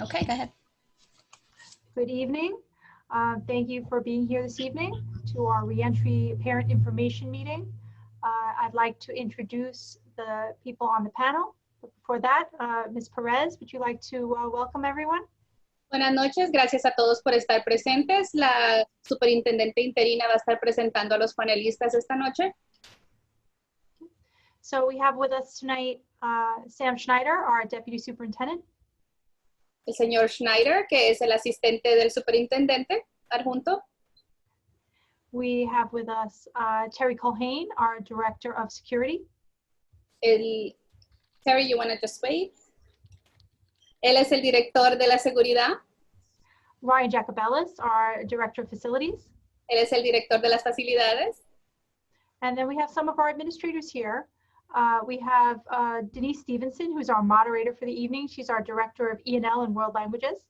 Okay, go ahead. Good evening. Thank you for being here this evening to our reentry parent information meeting. I'd like to introduce the people on the panel. Before that, Ms. Perez, would you like to welcome everyone? Buenas noches, gracias a todos por estar presentes. La superintendente interina va a estar presentando a los panelistas esta noche. So we have with us tonight Sam Schneider, our deputy superintendent. El señor Schneider, que es el asistente del superintendente adjunto. We have with us Terry Culhane, our director of security. Terry, you want to just wait? Él es el director de la seguridad. Ryan Jacobellis, our director of facilities. Él es el director de las facilidades. And then we have some of our administrators here. We have Denise Stevenson, who's our moderator for the evening. She's our director of E&L and World Languages.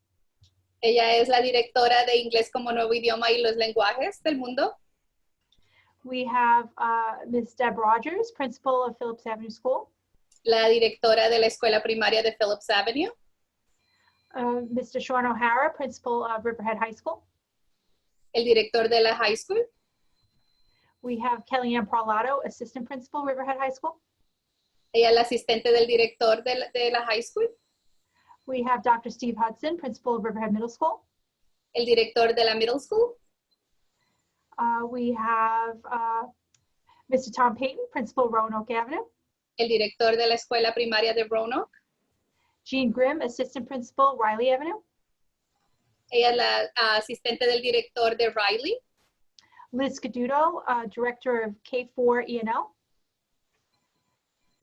Ella es la directora de Inglés como Nuevo Idioma y los Lenguajes del Mundo. We have Ms. Deb Rogers, principal of Phillips Avenue School. La directora de la escuela primaria de Phillips Avenue. Mr. Sean O'Hara, principal of Riverhead High School. El director de la high school. We have Kellyanne Parlato, assistant principal, Riverhead High School. Ella es la asistente del director de la high school. We have Dr. Steve Hudson, principal of Riverhead Middle School. El director de la middle school. We have Mr. Tom Payton, principal, Roanoke Avenue. El director de la escuela primaria de Roanoke. Jean Grimm, assistant principal, Riley Avenue. Ella es la asistente del director de Riley. Liz Caduto, director of K4 E&L.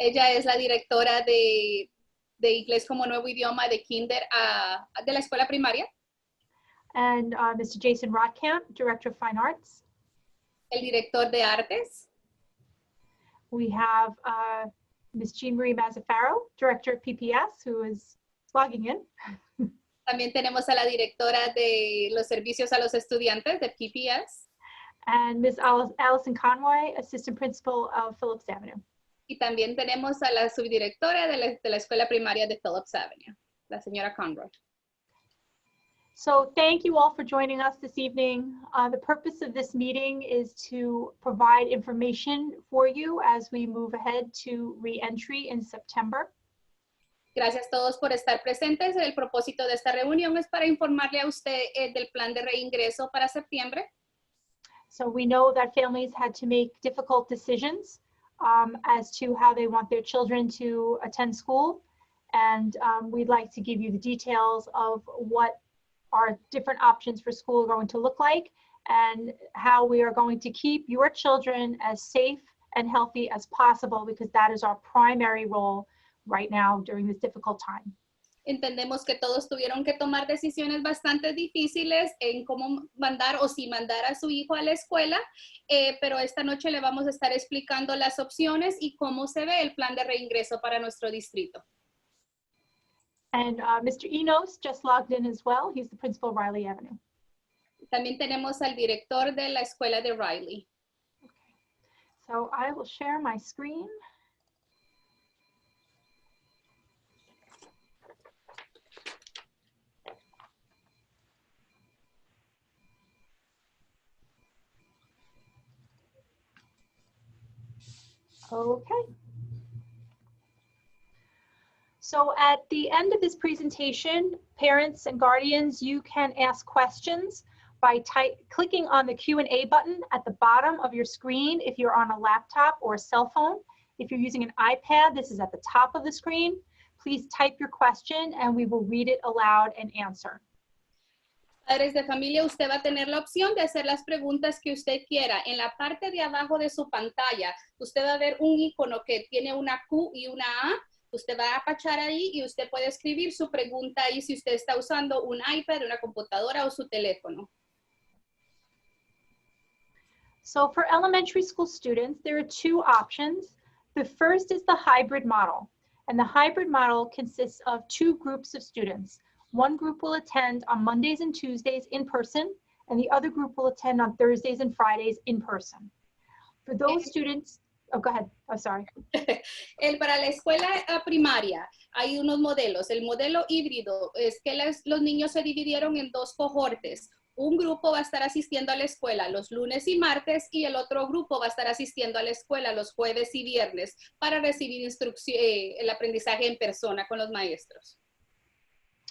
Ella es la directora de Inglés como Nuevo Idioma de Kinder de la escuela primaria. And Mr. Jason Rotkamp, director of Fine Arts. El director de artes. We have Ms. Jean Marie Mazzaferro, director of PPS, who is logging in. También tenemos a la directora de los servicios a los estudiantes de PPS. And Ms. Allison Conway, assistant principal of Phillips Avenue. Y también tenemos a la subdirectora de la escuela primaria de Phillips Avenue, la señora Conroy. So thank you all for joining us this evening. The purpose of this meeting is to provide information for you as we move ahead to re-entry in September. Gracias a todos por estar presentes. El propósito de esta reunión es para informarle a usted del plan de reingreso para septiembre. So we know that families had to make difficult decisions as to how they want their children to attend school. And we'd like to give you the details of what our different options for school are going to look like and how we are going to keep your children as safe and healthy as possible, because that is our primary role right now during this difficult time. Entendemos que todos tuvieron que tomar decisiones bastante difíciles en cómo mandar o si mandar a su hijo a la escuela, pero esta noche le vamos a estar explicando las opciones y cómo se ve el plan de reingreso para nuestro distrito. And Mr. Enos just logged in as well. He's the principal of Riley Avenue. También tenemos al director de la escuela de Riley. Okay. So I will share my screen. Okay. So at the end of this presentation, parents and guardians, you can ask questions by clicking on the Q&A button at the bottom of your screen if you're on a laptop or a cell phone. If you're using an iPad, this is at the top of the screen. Please type your question and we will read it aloud and answer. Padres de familia, usted va a tener la opción de hacer las preguntas que usted quiera. En la parte de abajo de su pantalla, usted va a ver un icono que tiene una Q y una A. Usted va a apachar ahí y usted puede escribir su pregunta ahí si usted está usando un iPad, una computadora o su teléfono. So for elementary school students, there are two options. The first is the hybrid model. And the hybrid model consists of two groups of students. One group will attend on Mondays and Tuesdays in person, and the other group will attend on Thursdays and Fridays in person. For those students, Oh, go ahead. Oh, sorry. Para la escuela primaria hay unos modelos. El modelo híbrido es que los niños se dividieron en dos cohortes. Un grupo va a estar asistiendo a la escuela los lunes y martes y el otro grupo va a estar asistiendo a la escuela los jueves y viernes para recibir el aprendizaje en persona con los maestros.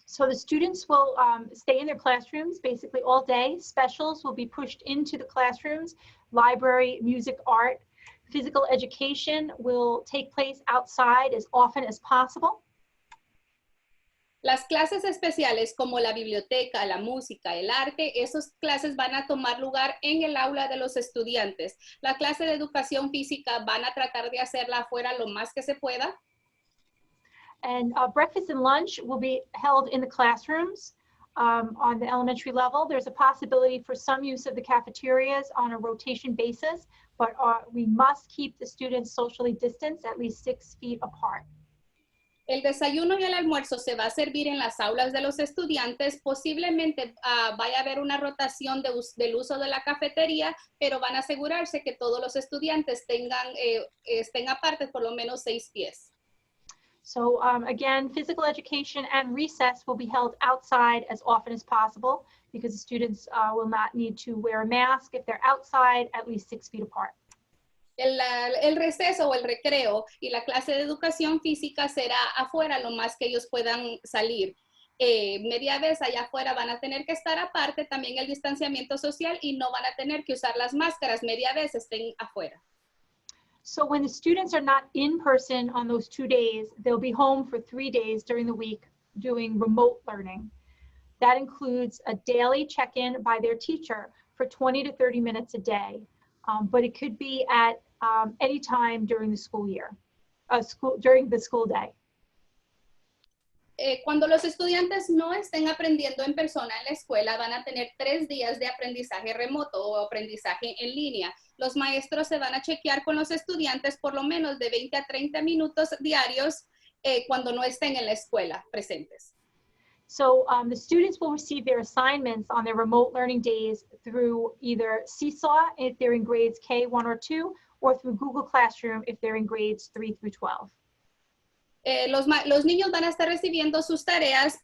So the students will stay in their classrooms basically all day. Specials will be pushed into the classrooms. Library, music, art, physical education will take place outside as often as possible. Las clases especiales como la biblioteca, la música, el arte, esas clases van a tomar lugar en el aula de los estudiantes. La clase de educación física van a tratar de hacerla afuera lo más que se pueda. And breakfast and lunch will be held in the classrooms on the elementary level. There's a possibility for some use of the cafeterias on a rotation basis, but we must keep the students socially distanced at least 6 feet apart. El desayuno y el almuerzo se va a servir en las aulas de los estudiantes. Posiblemente vaya a haber una rotación del uso de la cafetería, pero van a asegurarse que todos los estudiantes estén aparte por lo menos 6 pies. So again, physical education and recess will be held outside as often as possible because the students will not need to wear a mask if they're outside at least 6 feet apart. El receso o el recreo y la clase de educación física será afuera lo más que ellos puedan salir. Media vez allá afuera van a tener que estar aparte, también el distanciamiento social y no van a tener que usar las máscaras, media vez estén afuera. So when the students are not in person on those 2 days, they'll be home for 3 days during the week doing remote learning. That includes a daily check-in by their teacher for 20 to 30 minutes a day. But it could be at any time during the school year, during the school day. Cuando los estudiantes no estén aprendiendo en persona en la escuela, van a tener 3 días de aprendizaje remoto o aprendizaje en línea. Los maestros se van a chequear con los estudiantes por lo menos de 20 a 30 minutos diarios cuando no estén en la escuela presentes. So the students will receive their assignments on their remote learning days through either Seesaw if they're in grades K1 or 2, or through Google Classroom if they're in grades 3 through 12. Los niños van a estar recibiendo sus tareas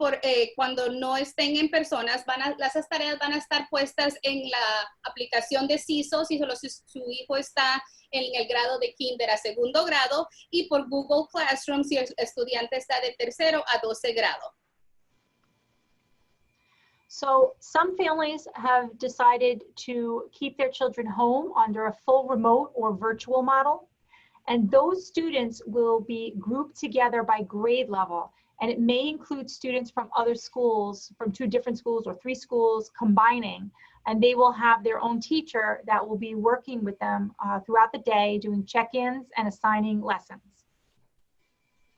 cuando no estén en personas. Esas tareas van a estar puestas en la aplicación de CISO si su hijo está en el grado de kinder a 2º grado y por Google Classroom si el estudiante está de 3º a 12 grado. So some families have decided to keep their children home under a full remote or virtual model. And those students will be grouped together by grade level. And it may include students from other schools, from 2 different schools or 3 schools combining. And they will have their own teacher that will be working with them throughout the day, doing check-ins and assigning lessons.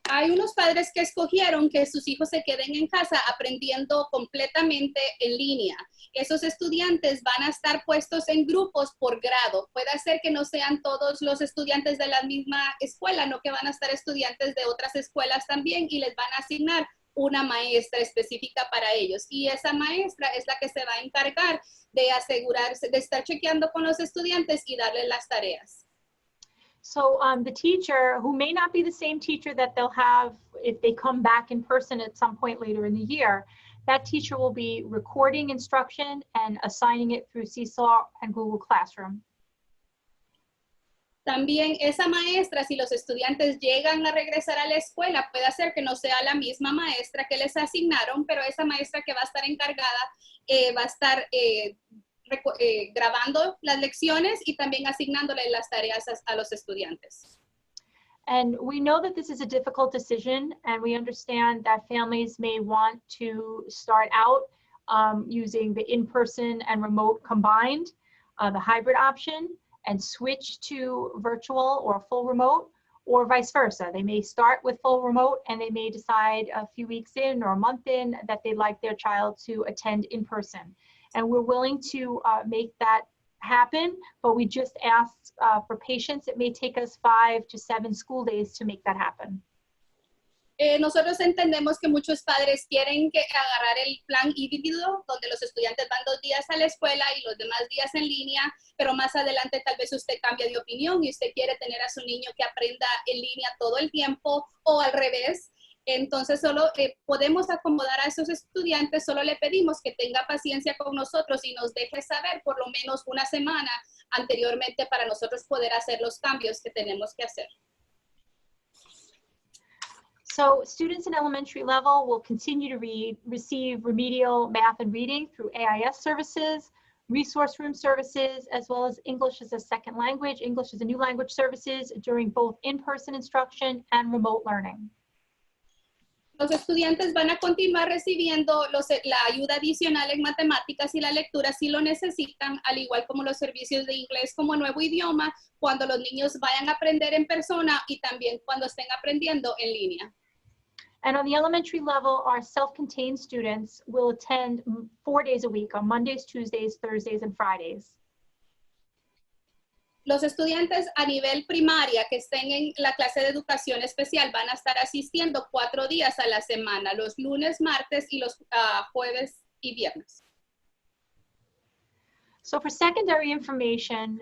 Hay unos padres que escogieron que sus hijos se queden en casa aprendiendo completamente en línea. Esos estudiantes van a estar puestos en grupos por grado. Puede ser que no sean todos los estudiantes de la misma escuela, no que van a estar estudiantes de otras escuelas también y les van a asignar una maestra específica para ellos. Y esa maestra es la que se va a encargar de asegurarse, de estar chequeando con los estudiantes y darles las tareas. So the teacher, who may not be the same teacher that they'll have if they come back in person at some point later in the year, that teacher will be recording instruction and assigning it through Seesaw and Google Classroom. También esa maestra, si los estudiantes llegan a regresar a la escuela, puede ser que no sea la misma maestra que les asignaron, pero esa maestra que va a estar encargada va a estar grabando las lecciones y también asignándole las tareas a los estudiantes. And we know that this is a difficult decision, and we understand that families may want to start out using the in-person and remote combined, the hybrid option, and switch to virtual or full remote, or vice versa. They may start with full remote and they may decide a few weeks in or a month in that they'd like their child to attend in person. And we're willing to make that happen, but we just asked for patience. It may take us 5 to 7 school days to make that happen. Nosotros entendemos que muchos padres quieren agarrar el plan híbrido, donde los estudiantes van 2 días a la escuela y los demás días en línea, pero más adelante tal vez usted cambia de opinión y usted quiere tener a su niño que aprenda en línea todo el tiempo o al revés. Entonces solo podemos acomodar a esos estudiantes, solo le pedimos que tenga paciencia con nosotros y nos deje saber por lo menos una semana anteriormente para nosotros poder hacer los cambios que tenemos que hacer. So students in elementary level will continue to receive remedial math and reading through AIS services, resource room services, as well as English as a second language, English as a new language services during both in-person instruction and remote learning. Los estudiantes van a continuar recibiendo la ayuda adicional en matemáticas y la lectura si lo necesitan, al igual como los servicios de inglés como nuevo idioma, cuando los niños vayan a aprender en persona y también cuando estén aprendiendo en línea. And on the elementary level, our self-contained students will attend 4 days a week on Mondays, Tuesdays, Thursdays, and Fridays. Los estudiantes a nivel primaria que estén en la clase de educación especial van a estar asistiendo 4 días a la semana, los lunes, martes y los jueves y viernes. So for secondary information,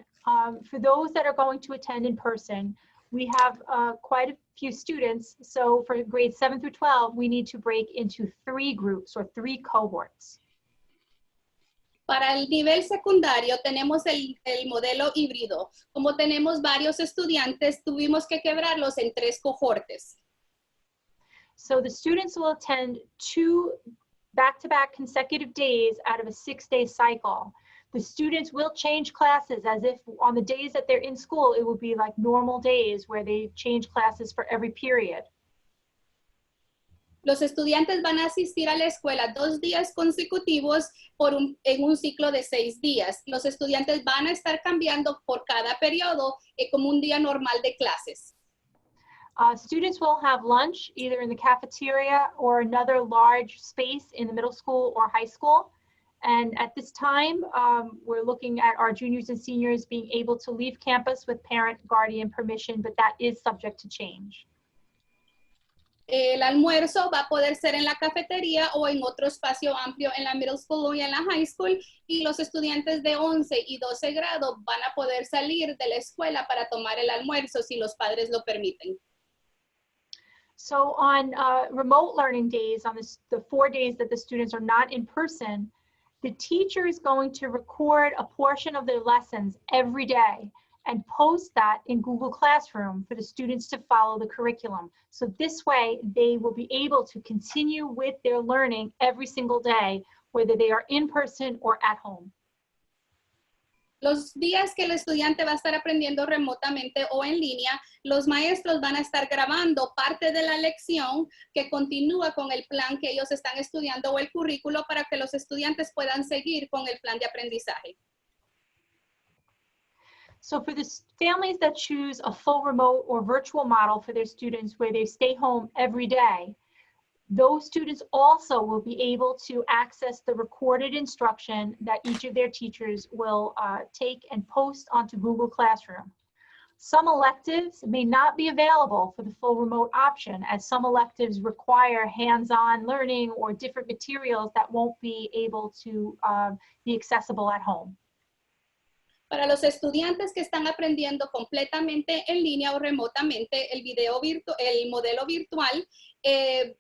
for those that are going to attend in person, we have quite a few students. So for grades 7 through 12, we need to break into 3 groups or 3 cohorts. Para el nivel secundario tenemos el modelo híbrido. Como tenemos varios estudiantes, tuvimos que quebrarlos en 3 cohortes. So the students will attend 2 back-to-back consecutive days out of a 6-day cycle. The students will change classes as if on the days that they're in school, it will be like normal days where they change classes for every period. Los estudiantes van a asistir a la escuela 2 días consecutivos en un ciclo de 6 días. Los estudiantes van a estar cambiando por cada periodo como un día normal de clases. Students will have lunch either in the cafeteria or another large space in the middle school or high school. And at this time, we're looking at our juniors and seniors being able to leave campus with parent guardian permission, but that is subject to change. El almuerzo va a poder ser en la cafetería o en otro espacio amplio en la middle school y en la high school, y los estudiantes de 11 y 12 grado van a poder salir de la escuela para tomar el almuerzo si los padres lo permiten. So on remote learning days, on the 4 days that the students are not in person, the teacher is going to record a portion of their lessons every day and post that in Google Classroom for the students to follow the curriculum. So this way, they will be able to continue with their learning every single day, whether they are in person or at home. Los días que el estudiante va a estar aprendiendo remotamente o en línea, los maestros van a estar grabando parte de la lección que continúa con el plan que ellos están estudiando o el currículo para que los estudiantes puedan seguir con el plan de aprendizaje. So for the families that choose a full remote or virtual model for their students where they stay home every day, those students also will be able to access the recorded instruction that each of their teachers will take and post onto Google Classroom. Some electives may not be available for the full remote option, as some electives require hands-on learning or different materials that won't be able to be accessible at home. Para los estudiantes que están aprendiendo completamente en línea o remotamente el modelo virtual,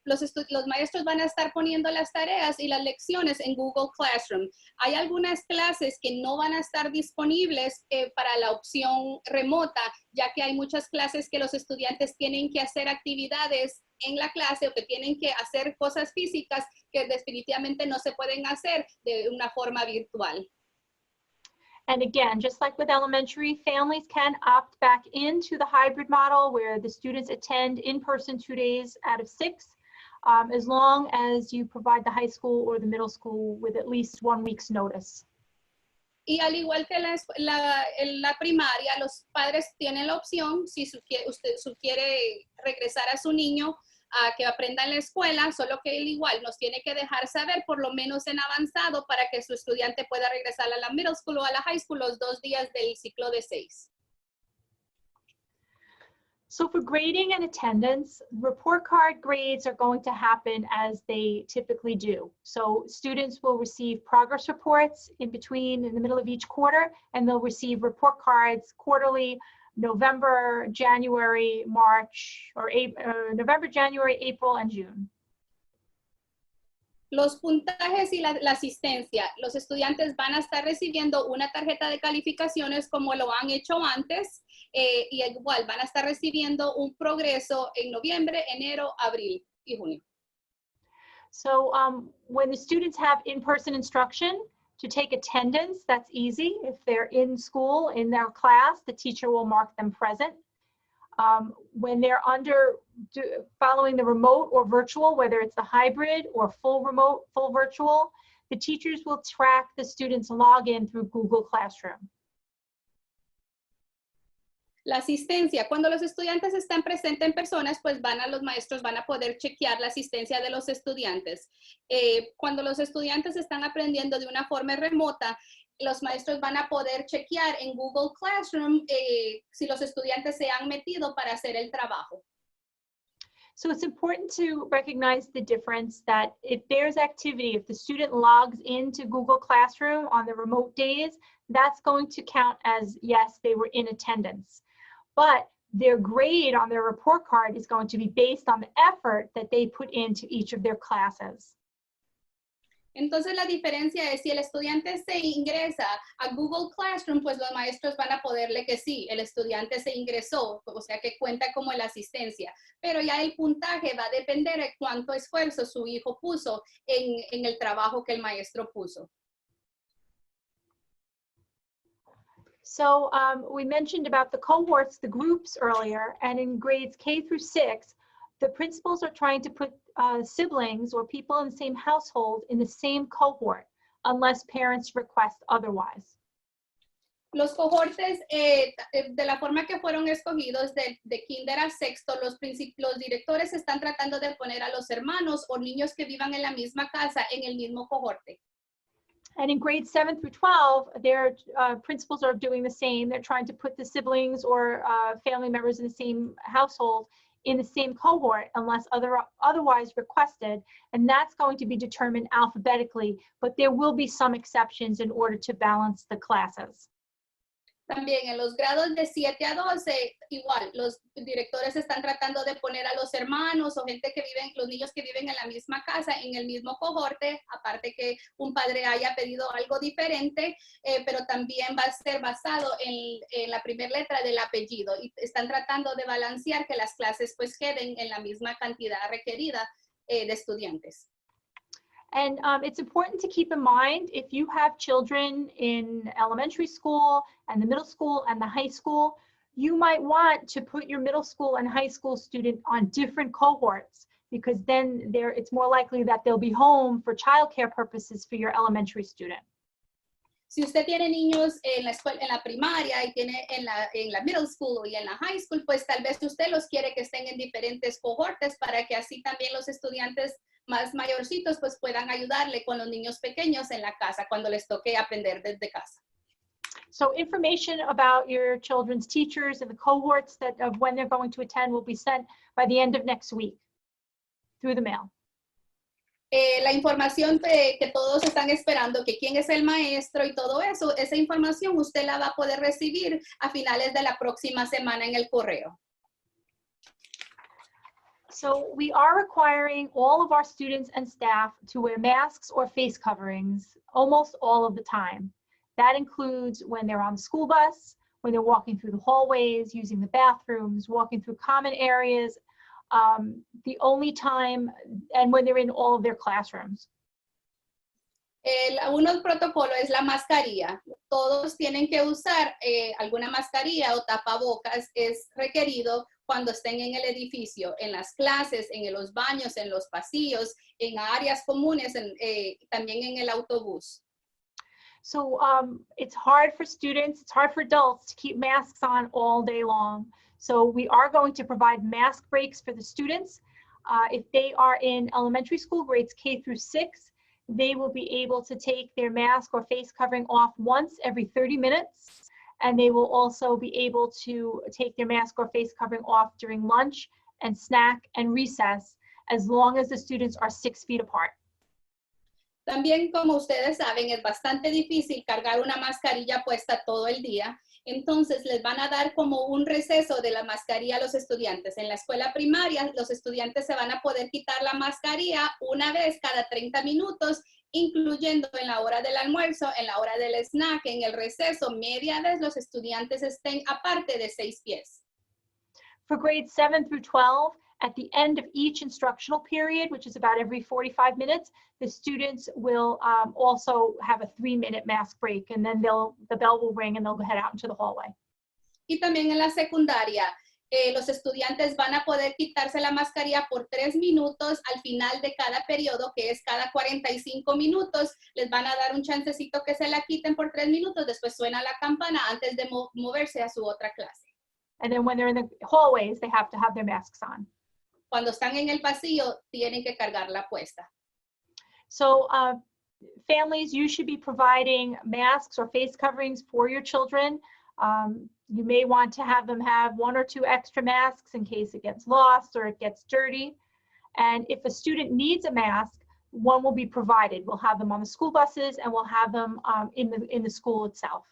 los maestros van a estar poniendo las tareas y las lecciones en Google Classroom. Hay algunas clases que no van a estar disponibles para la opción remota, ya que hay muchas clases que los estudiantes tienen que hacer actividades en la clase o que tienen que hacer cosas físicas que definitivamente no se pueden hacer de una forma virtual. And again, just like with elementary, families can opt back into the hybrid model where the students attend in person 2 days out of 6, as long as you provide the high school or the middle school with at least 1 week's notice. Y al igual que la primaria, los padres tienen la opción, si usted quiere regresar a su niño a que aprenda en la escuela, solo que él igual nos tiene que dejar saber por lo menos en avanzado para que su estudiante pueda regresar a la middle school o a la high school los 2 días del ciclo de 6. So for grading and attendance, report card grades are going to happen as they typically do. So students will receive progress reports in the middle of each quarter, and they'll receive report cards quarterly, November, January, March, or November, January, April, and June. Los puntajes y la asistencia. Los estudiantes van a estar recibiendo una tarjeta de calificaciones como lo han hecho antes y igual van a estar recibiendo un progreso en noviembre, enero, abril y junio. So when the students have in-person instruction, to take attendance, that's easy. If they're in school, in their class, the teacher will mark them present. When they're following the remote or virtual, whether it's the hybrid or full remote, full virtual, the teachers will track the students' login through Google Classroom. La asistencia, cuando los estudiantes están presentes en personas, pues los maestros van a poder chequear la asistencia de los estudiantes. Cuando los estudiantes están aprendiendo de una forma remota, los maestros van a poder chequear en Google Classroom si los estudiantes se han metido para hacer el trabajo. So it's important to recognize the difference that if there's activity, if the student logs into Google Classroom on the remote days, that's going to count as, yes, they were in attendance. But their grade on their report card is going to be based on the effort that they put into each of their classes. Entonces la diferencia es si el estudiante se ingresa a Google Classroom, pues los maestros van a poderle que sí, el estudiante se ingresó, o sea que cuenta como la asistencia, pero ya el puntaje va a depender de cuánto esfuerzo su hijo puso en el trabajo que el maestro puso. So we mentioned about the cohorts, the groups earlier, and in grades K through 6, the principals are trying to put siblings or people in the same household in the same cohort, unless parents request otherwise. Los cohortes, de la forma que fueron escogidos de kinder a sexto, los directores están tratando de poner a los hermanos o niños que vivan en la misma casa en el mismo cohorte. And in grades 7 through 12, their principals are doing the same. They're trying to put the siblings or family members in the same household in the same cohort unless otherwise requested, and that's going to be determined alphabetically, but there will be some exceptions in order to balance the classes. También en los grados de 7 a 12, igual, los directores están tratando de poner a los hermanos o gente que viven, los niños que viven en la misma casa, en el mismo cohorte, aparte que un padre haya pedido algo diferente, pero también va a ser basado en la primera letra del apellido. Y están tratando de balancear que las clases pues queden en la misma cantidad requerida de estudiantes. And it's important to keep in mind, if you have children in elementary school and the middle school and the high school, you might want to put your middle school and high school student on different cohorts, because then it's more likely that they'll be home for childcare purposes for your elementary student. Si usted tiene niños en la escuela, en la primaria y tiene en la middle school y en la high school, pues tal vez usted los quiere que estén en diferentes cohortes para que así también los estudiantes más mayorcitos pues puedan ayudarle con los niños pequeños en la casa cuando les toque aprender desde casa. So information about your children's teachers and the cohorts of when they're going to attend will be sent by the end of next week through the mail. La información que todos están esperando, que quién es el maestro y todo eso, esa información usted la va a poder recibir a finales de la próxima semana en el correo. So we are requiring all of our students and staff to wear masks or face coverings almost all of the time. That includes when they're on the school bus, when they're walking through the hallways, using the bathrooms, walking through common areas, the only time, and when they're in all of their classrooms. Uno protocolo es la mascarilla. Todos tienen que usar alguna mascarilla o tapabocas, es requerido cuando estén en el edificio, en las clases, en los baños, en los pasillos, en áreas comunes, también en el autobús. So it's hard for students, it's hard for adults to keep masks on all day long. So we are going to provide mask breaks for the students. If they are in elementary school, grades K through 6, they will be able to take their mask or face covering off once every 30 minutes. And they will also be able to take their mask or face covering off during lunch and snack and recess, as long as the students are 6 feet apart. También, como ustedes saben, es bastante difícil cargar una mascarilla puesta todo el día. Entonces, les van a dar como un receso de la mascarilla a los estudiantes. En la escuela primaria, los estudiantes se van a poder quitar la mascarilla una vez cada 30 minutos, incluyendo en la hora del almuerzo, en la hora del snack, en el receso, media vez los estudiantes estén aparte de 6 pies. For grades 7 through 12, at the end of each instructional period, which is about every 45 minutes, the students will also have a 3-minute mask break, and then the bell will ring and they'll head out into the hallway. Y también en la secundaria, los estudiantes van a poder quitarse la mascarilla por 3 minutos al final de cada periodo, que es cada 45 minutos. Les van a dar un chancecito que se la quiten por 3 minutos, después suena la campana antes de moverse a su otra clase. And then when they're in the hallways, they have to have their masks on. Cuando están en el pasillo, tienen que cargarla puesta. So families, you should be providing masks or face coverings for your children. You may want to have them have 1 or 2 extra masks in case it gets lost or it gets dirty. And if a student needs a mask, one will be provided. We'll have them on the school buses and we'll have them in the school itself.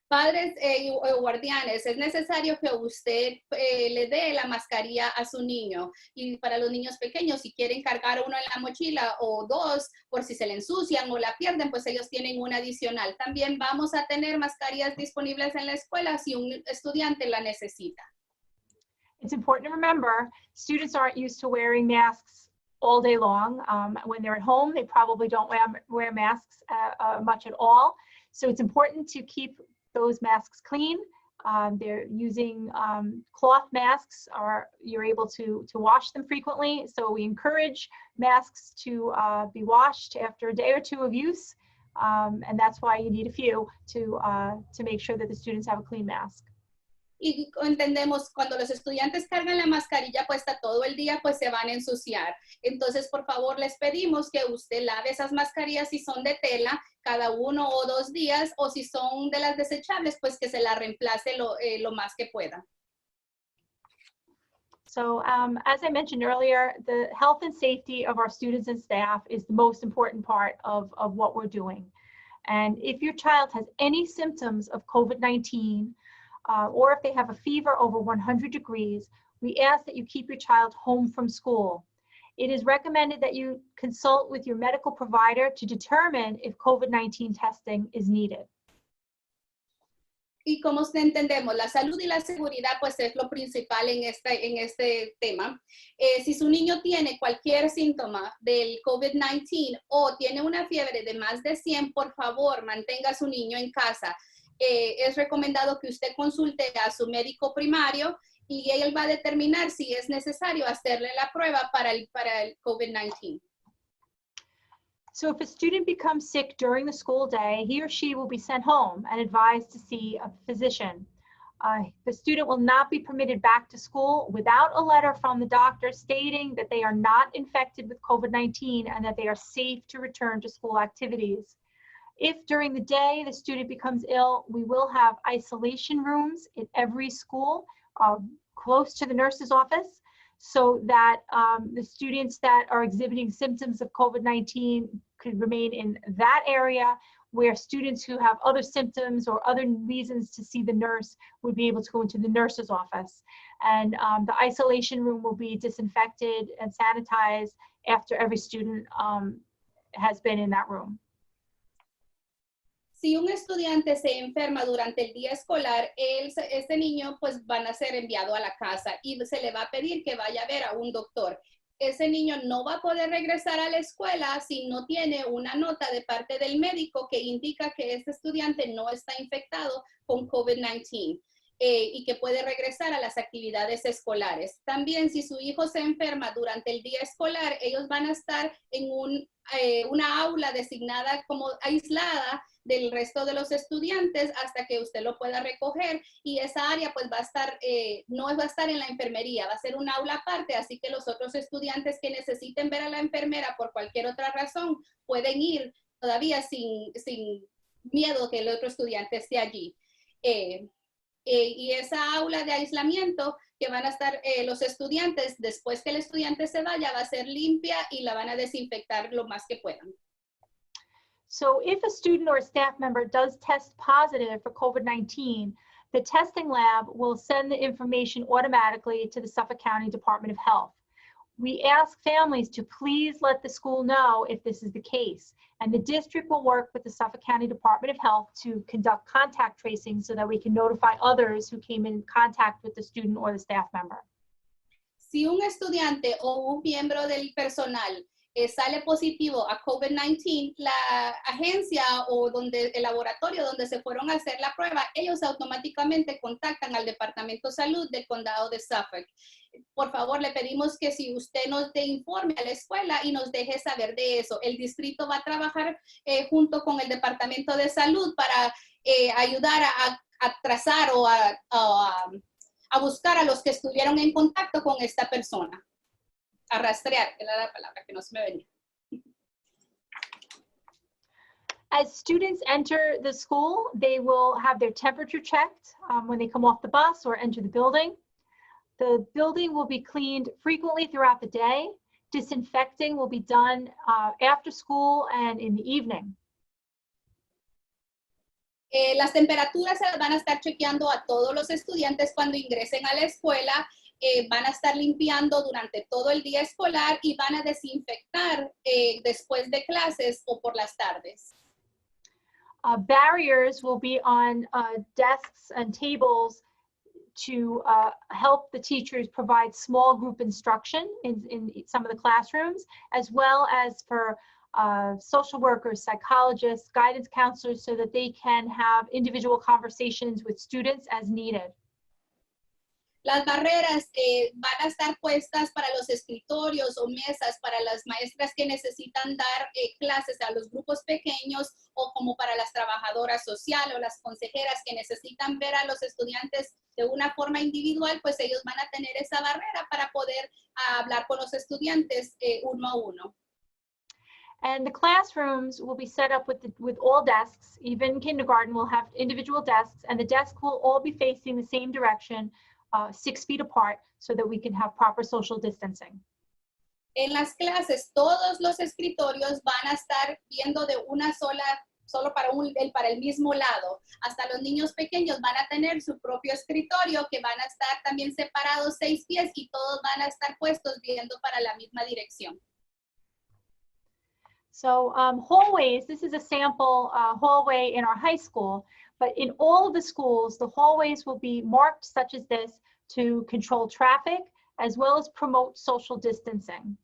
Padres o guardianes, es necesario que usted le dé la mascarilla a su niño. Y para los niños pequeños, si quieren cargar uno en la mochila o 2, por si se le ensucian o la pierden, pues ellos tienen una adicional. También vamos a tener mascarillas disponibles en la escuela si un estudiante la necesita. It's important to remember, students aren't used to wearing masks all day long. When they're at home, they probably don't wear masks much at all. So it's important to keep those masks clean. They're using cloth masks, or you're able to wash them frequently. So we encourage masks to be washed after a day or 2 of use. And that's why you need a few to make sure that the students have a clean mask. Y entendemos, cuando los estudiantes cargan la mascarilla puesta todo el día, pues se van a ensuciar. Entonces, por favor, les pedimos que usted lave esas mascarillas si son de tela cada 1 o 2 días, o si son de las desechables, pues que se la reemplace lo más que pueda. So as I mentioned earlier, the health and safety of our students and staff is the most important part of what we're doing. And if your child has any symptoms of COVID-19, or if they have a fever over 100 degrees, we ask that you keep your child home from school. It is recommended that you consult with your medical provider to determine if COVID-19 testing is needed. Y como entendemos, la salud y la seguridad pues es lo principal en este tema. Si su niño tiene cualquier síntoma del COVID-19 o tiene una fiebre de más de 100, por favor, mantenga a su niño en casa. Es recomendado que usted consulte a su médico primario y él va a determinar si es necesario hacerle la prueba para el COVID-19. So if a student becomes sick during the school day, he or she will be sent home and advised to see a physician. The student will not be permitted back to school without a letter from the doctor stating that they are not infected with COVID-19 and that they are safe to return to school activities. If during the day the student becomes ill, we will have isolation rooms in every school close to the nurse's office, so that the students that are exhibiting symptoms of COVID-19 could remain in that area, where students who have other symptoms or other reasons to see the nurse would be able to go into the nurse's office. And the isolation room will be disinfected and sanitized after every student has been in that room. Si un estudiante se enferma durante el día escolar, este niño pues van a ser enviado a la casa y se le va a pedir que vaya a ver a un doctor. Ese niño no va a poder regresar a la escuela si no tiene una nota de parte del médico que indica que este estudiante no está infectado con COVID-19 y que puede regresar a las actividades escolares. También, si su hijo se enferma durante el día escolar, ellos van a estar en una aula designada como aislada del resto de los estudiantes hasta que usted lo pueda recoger, y esa área pues va a estar, no va a estar en la enfermería, va a ser un aula aparte, así que los otros estudiantes que necesiten ver a la enfermera por cualquier otra razón pueden ir todavía sin miedo que el otro estudiante esté allí. Eh, y esa aula de aislamiento que van a estar los estudiantes, después que el estudiante se vaya, va a ser limpia y la van a desinfectar lo más que puedan. So if a student or a staff member does test positive for COVID-19, the testing lab will send the information automatically to the Suffolk County Department of Health. We ask families to please let the school know if this is the case, and the district will work with the Suffolk County Department of Health to conduct contact tracing so that we can notify others who came in contact with the student or the staff member. Si un estudiante o un miembro del personal sale positivo a COVID-19, la agencia o el laboratorio donde se fueron a hacer la prueba, ellos automáticamente contactan al Departamento de Salud del Condado de Suffolk. Por favor, le pedimos que si usted nos dé informe a la escuela y nos deje saber de eso. El distrito va a trabajar junto con el Departamento de Salud para ayudar a trazar o a buscar a los que estuvieron en contacto con esta persona. A rastrear, que era la palabra que no se me venía. As students enter the school, they will have their temperature checked when they come off the bus or enter the building. The building will be cleaned frequently throughout the day. Disinfecting will be done after school and in the evening. Las temperaturas se las van a estar chequeando a todos los estudiantes cuando ingresen a la escuela. Van a estar limpiando durante todo el día escolar y van a desinfectar después de clases o por las tardes. Barriers will be on desks and tables to help the teachers provide small group instruction in some of the classrooms, as well as for social workers, psychologists, guidance counselors, so that they can have individual conversations with students as needed. Las barreras van a estar puestas para los escritorios o mesas para las maestras que necesitan dar clases a los grupos pequeños o como para las trabajadoras sociales o las consejeras que necesitan ver a los estudiantes de una forma individual, pues ellos van a tener esa barrera para poder hablar con los estudiantes uno a uno. And the classrooms will be set up with all desks. Even kindergarten will have individual desks, and the desks will all be facing the same direction, 6 feet apart, so that we can have proper social distancing. En las clases, todos los escritorios van a estar viendo de una solo para el mismo lado. Hasta los niños pequeños van a tener su propio escritorio que van a estar también separados 6 pies y todos van a estar puestos viendo para la misma dirección. So hallways, this is a sample hallway in our high school, but in all of the schools, the hallways will be marked such as this to control traffic, as well as promote social distancing.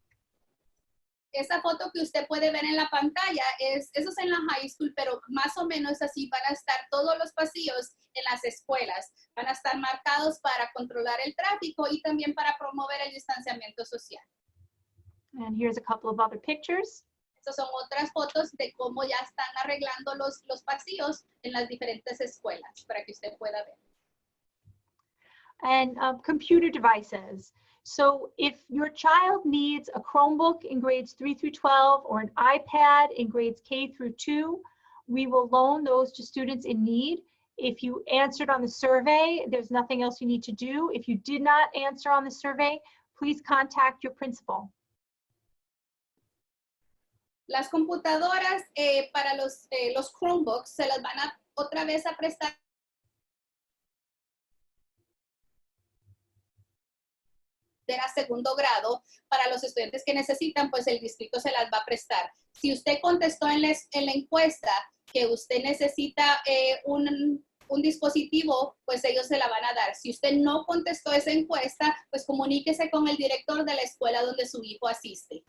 Esa foto que usted puede ver en la pantalla, eso es en la high school, pero más o menos así van a estar todos los pasillos en las escuelas. Van a estar marcados para controlar el tráfico y también para promover el distanciamiento social. And here's a couple of other pictures. Estas son otras fotos de cómo ya están arreglando los pasillos en las diferentes escuelas para que usted pueda ver. And computer devices. So if your child needs a Chromebook in grades 3 through 12 or an iPad in grades K through 2, we will loan those to students in need. If you answered on the survey, there's nothing else you need to do. If you did not answer on the survey, please contact your principal. Las computadoras para los Chromebooks se las van a otra vez a prestar a segundo grado para los estudiantes que necesitan, pues el distrito se las va a prestar. Si usted contestó en la encuesta que usted necesita un dispositivo, pues ellos se la van a dar. Si usted no contestó esa encuesta, pues comuníquese con el director de la escuela donde su hijo asiste.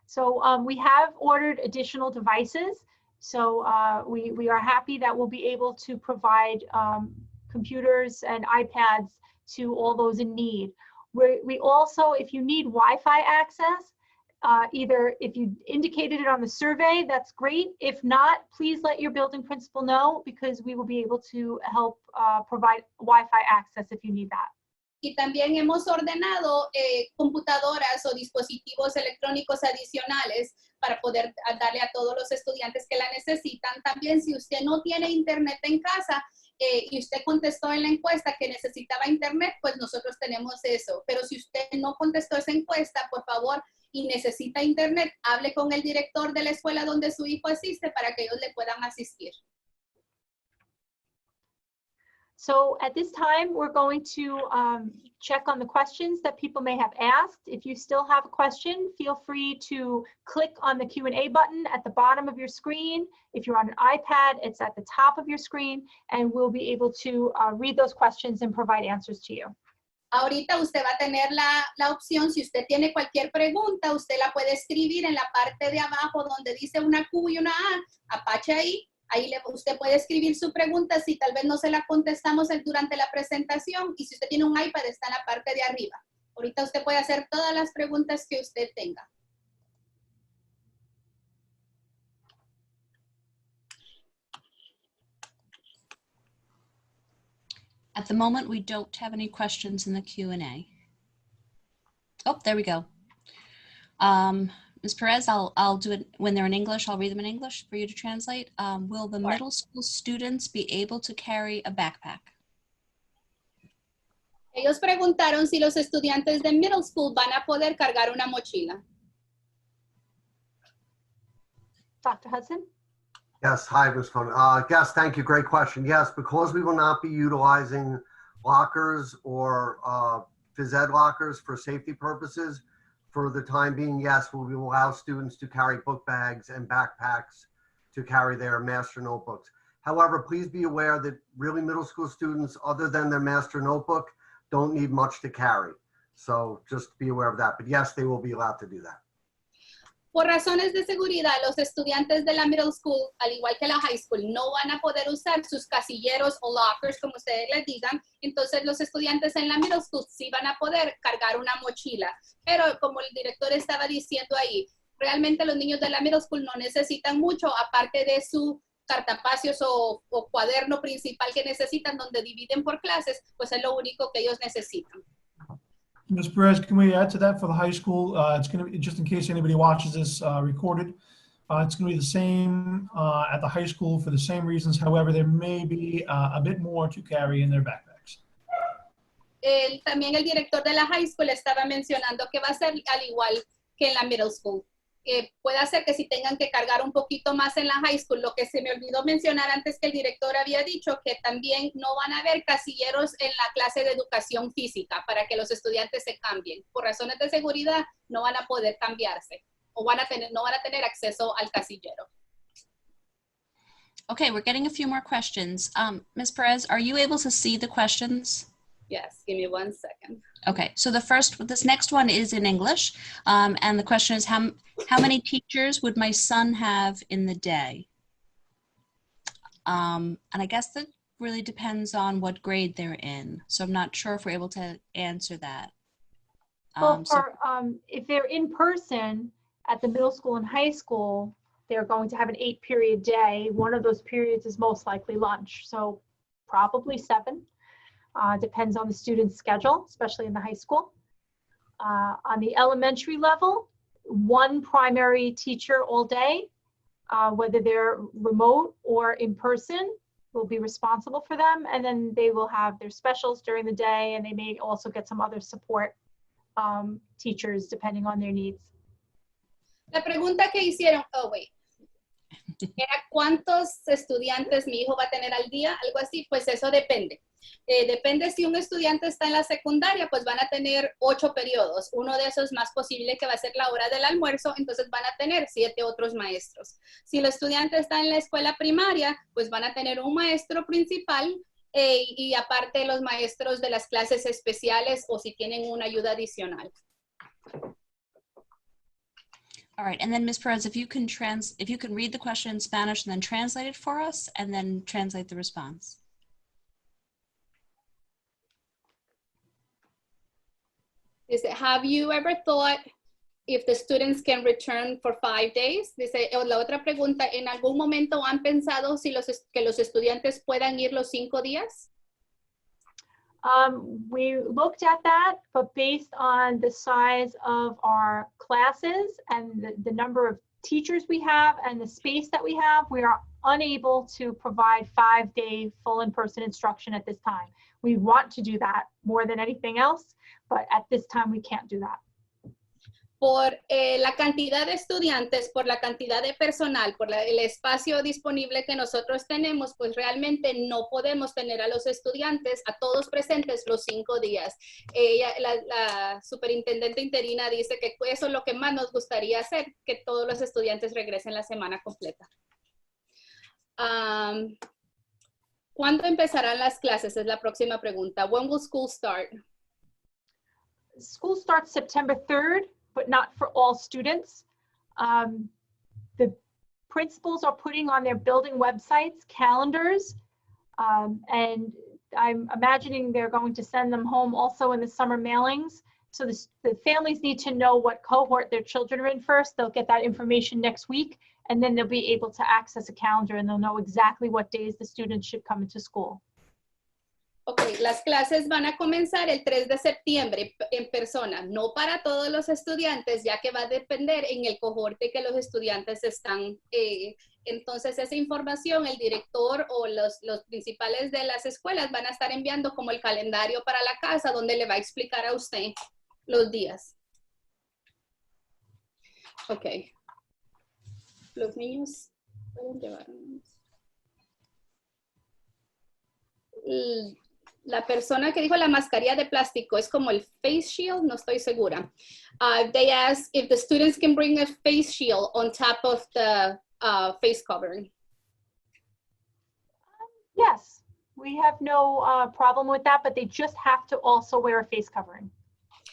So we have ordered additional devices. So we are happy that we'll be able to provide computers and iPads to all those in need. We also, if you need Wi-Fi access, either if you indicated it on the survey, that's great. If not, please let your building principal know, because we will be able to help provide Wi-Fi access if you need that. Y también hemos ordenado computadoras o dispositivos electrónicos adicionales para poder darle a todos los estudiantes que la necesitan. También si usted no tiene internet en casa, y usted contestó en la encuesta que necesitaba internet, pues nosotros tenemos eso. Pero si usted no contestó esa encuesta, por favor, y necesita internet, hable con el director de la escuela donde su hijo asiste para que ellos le puedan asistir. So at this time, we're going to check on the questions that people may have asked. If you still have a question, feel free to click on the Q&A button at the bottom of your screen. If you're on an iPad, it's at the top of your screen, and we'll be able to read those questions and provide answers to you. Ahorita usted va a tener la opción, si usted tiene cualquier pregunta, usted la puede escribir en la parte de abajo donde dice una Q y una A, apache ahí. Ahí usted puede escribir su pregunta si tal vez no se la contestamos durante la presentación, y si usted tiene un iPad está en la parte de arriba. Ahorita usted puede hacer todas las preguntas que usted tenga. At the moment, we don't have any questions in the Q&A. Oh, there we go. Ms. Perez, I'll do it when they're in English. I'll read them in English for you to translate. Will the middle school students be able to carry a backpack? Ellos preguntaron si los estudiantes de middle school van a poder cargar una mochila. Dr. Hudson? Yes, hi, Ms. Cohn. Yes, thank you. Great question. Yes, because we will not be utilizing lockers or phys ed lockers for safety purposes, for the time being, yes, we will allow students to carry book bags and backpacks to carry their master notebooks. However, please be aware that really middle school students, other than their master notebook, don't need much to carry. So just be aware of that. But yes, they will be allowed to do that. Por razones de seguridad, los estudiantes de la middle school, al igual que la high school, no van a poder usar sus casilleros o lockers, como ustedes les digan. Entonces, los estudiantes en la middle school sí van a poder cargar una mochila. Pero como el director estaba diciendo ahí, realmente los niños de la middle school no necesitan mucho, aparte de su cartapacios o cuaderno principal que necesitan, donde dividen por clases, pues es lo único que ellos necesitan. Ms. Perez, can we add to that for the high school? It's going to be, just in case anybody watches this recorded, it's going to be the same at the high school for the same reasons. However, there may be a bit more to carry in their backpacks. También el director de la high school estaba mencionando que va a ser al igual que en la middle school. Puede ser que si tengan que cargar un poquito más en la high school. Lo que se me olvidó mencionar antes, que el director había dicho que también no van a haber casilleros en la clase de educación física para que los estudiantes se cambien. Por razones de seguridad no van a poder cambiarse o no van a tener acceso al casillero. Okay, we're getting a few more questions. Ms. Perez, are you able to see the questions? Yes, give me 1 second. Okay, so this next one is in English, and the question is, how many teachers would my son have in the day? And I guess that really depends on what grade they're in. So I'm not sure if we're able to answer that. Well, if they're in person at the middle school and high school, they're going to have an 8-period day. One of those periods is most likely lunch, so probably 7. Depends on the student's schedule, especially in the high school. On the elementary level, 1 primary teacher all day, whether they're remote or in person, will be responsible for them. And then they will have their specials during the day, and they may also get some other support teachers depending on their needs. La pregunta que hicieron, era ¿cuántos estudiantes mi hijo va a tener al día? Algo así, pues eso depende. Depende si un estudiante está en la secundaria, pues van a tener 8 periodos. Uno de esos más posible que va a ser la hora del almuerzo, entonces van a tener 7 otros maestros. Si el estudiante está en la escuela primaria, pues van a tener un maestro principal y aparte los maestros de las clases especiales o si tienen una ayuda adicional. All right, and then Ms. Perez, if you can read the question in Spanish and then translate it for us, and then translate the response. Dice, have you ever thought if the students can return for 5 days? Dice, la otra pregunta, ¿en algún momento han pensado si que los estudiantes puedan ir los 5 días? We looked at that, but based on the size of our classes and the number of teachers we have and the space that we have, we are unable to provide 5-day full in-person instruction at this time. We want to do that more than anything else, but at this time we can't do that. Por la cantidad de estudiantes, por la cantidad de personal, por el espacio disponible que nosotros tenemos, pues realmente no podemos tener a los estudiantes, a todos presentes los 5 días. La superintendente interina dice que eso es lo que más nos gustaría hacer, que todos los estudiantes regresen la semana completa. ¿Cuándo empezarán las clases? Es la próxima pregunta. When will school start? School starts September 3rd. But not for all students. The principals are putting on their building websites calendars, and I'm imagining they're going to send them home also in the summer mailings. So the families need to know what cohort their children are in first. They'll get that information next week, and then they'll be able to access a calendar and they'll know exactly what days the students should come into school. Ok, las clases van a comenzar el 3 de septiembre en persona, no para todos los estudiantes, ya que va a depender en el cohorte que los estudiantes están. Entonces, esa información, el director o los principales de las escuelas van a estar enviando como el calendario para la casa, donde le va a explicar a usted los días. Ok. Los niños pueden llevar. La persona que dijo la mascarilla de plástico es como el face shield, no estoy segura. They asked if the students can bring a face shield on top of the face covering. Yes, we have no problem with that, but they just have to also wear a face covering.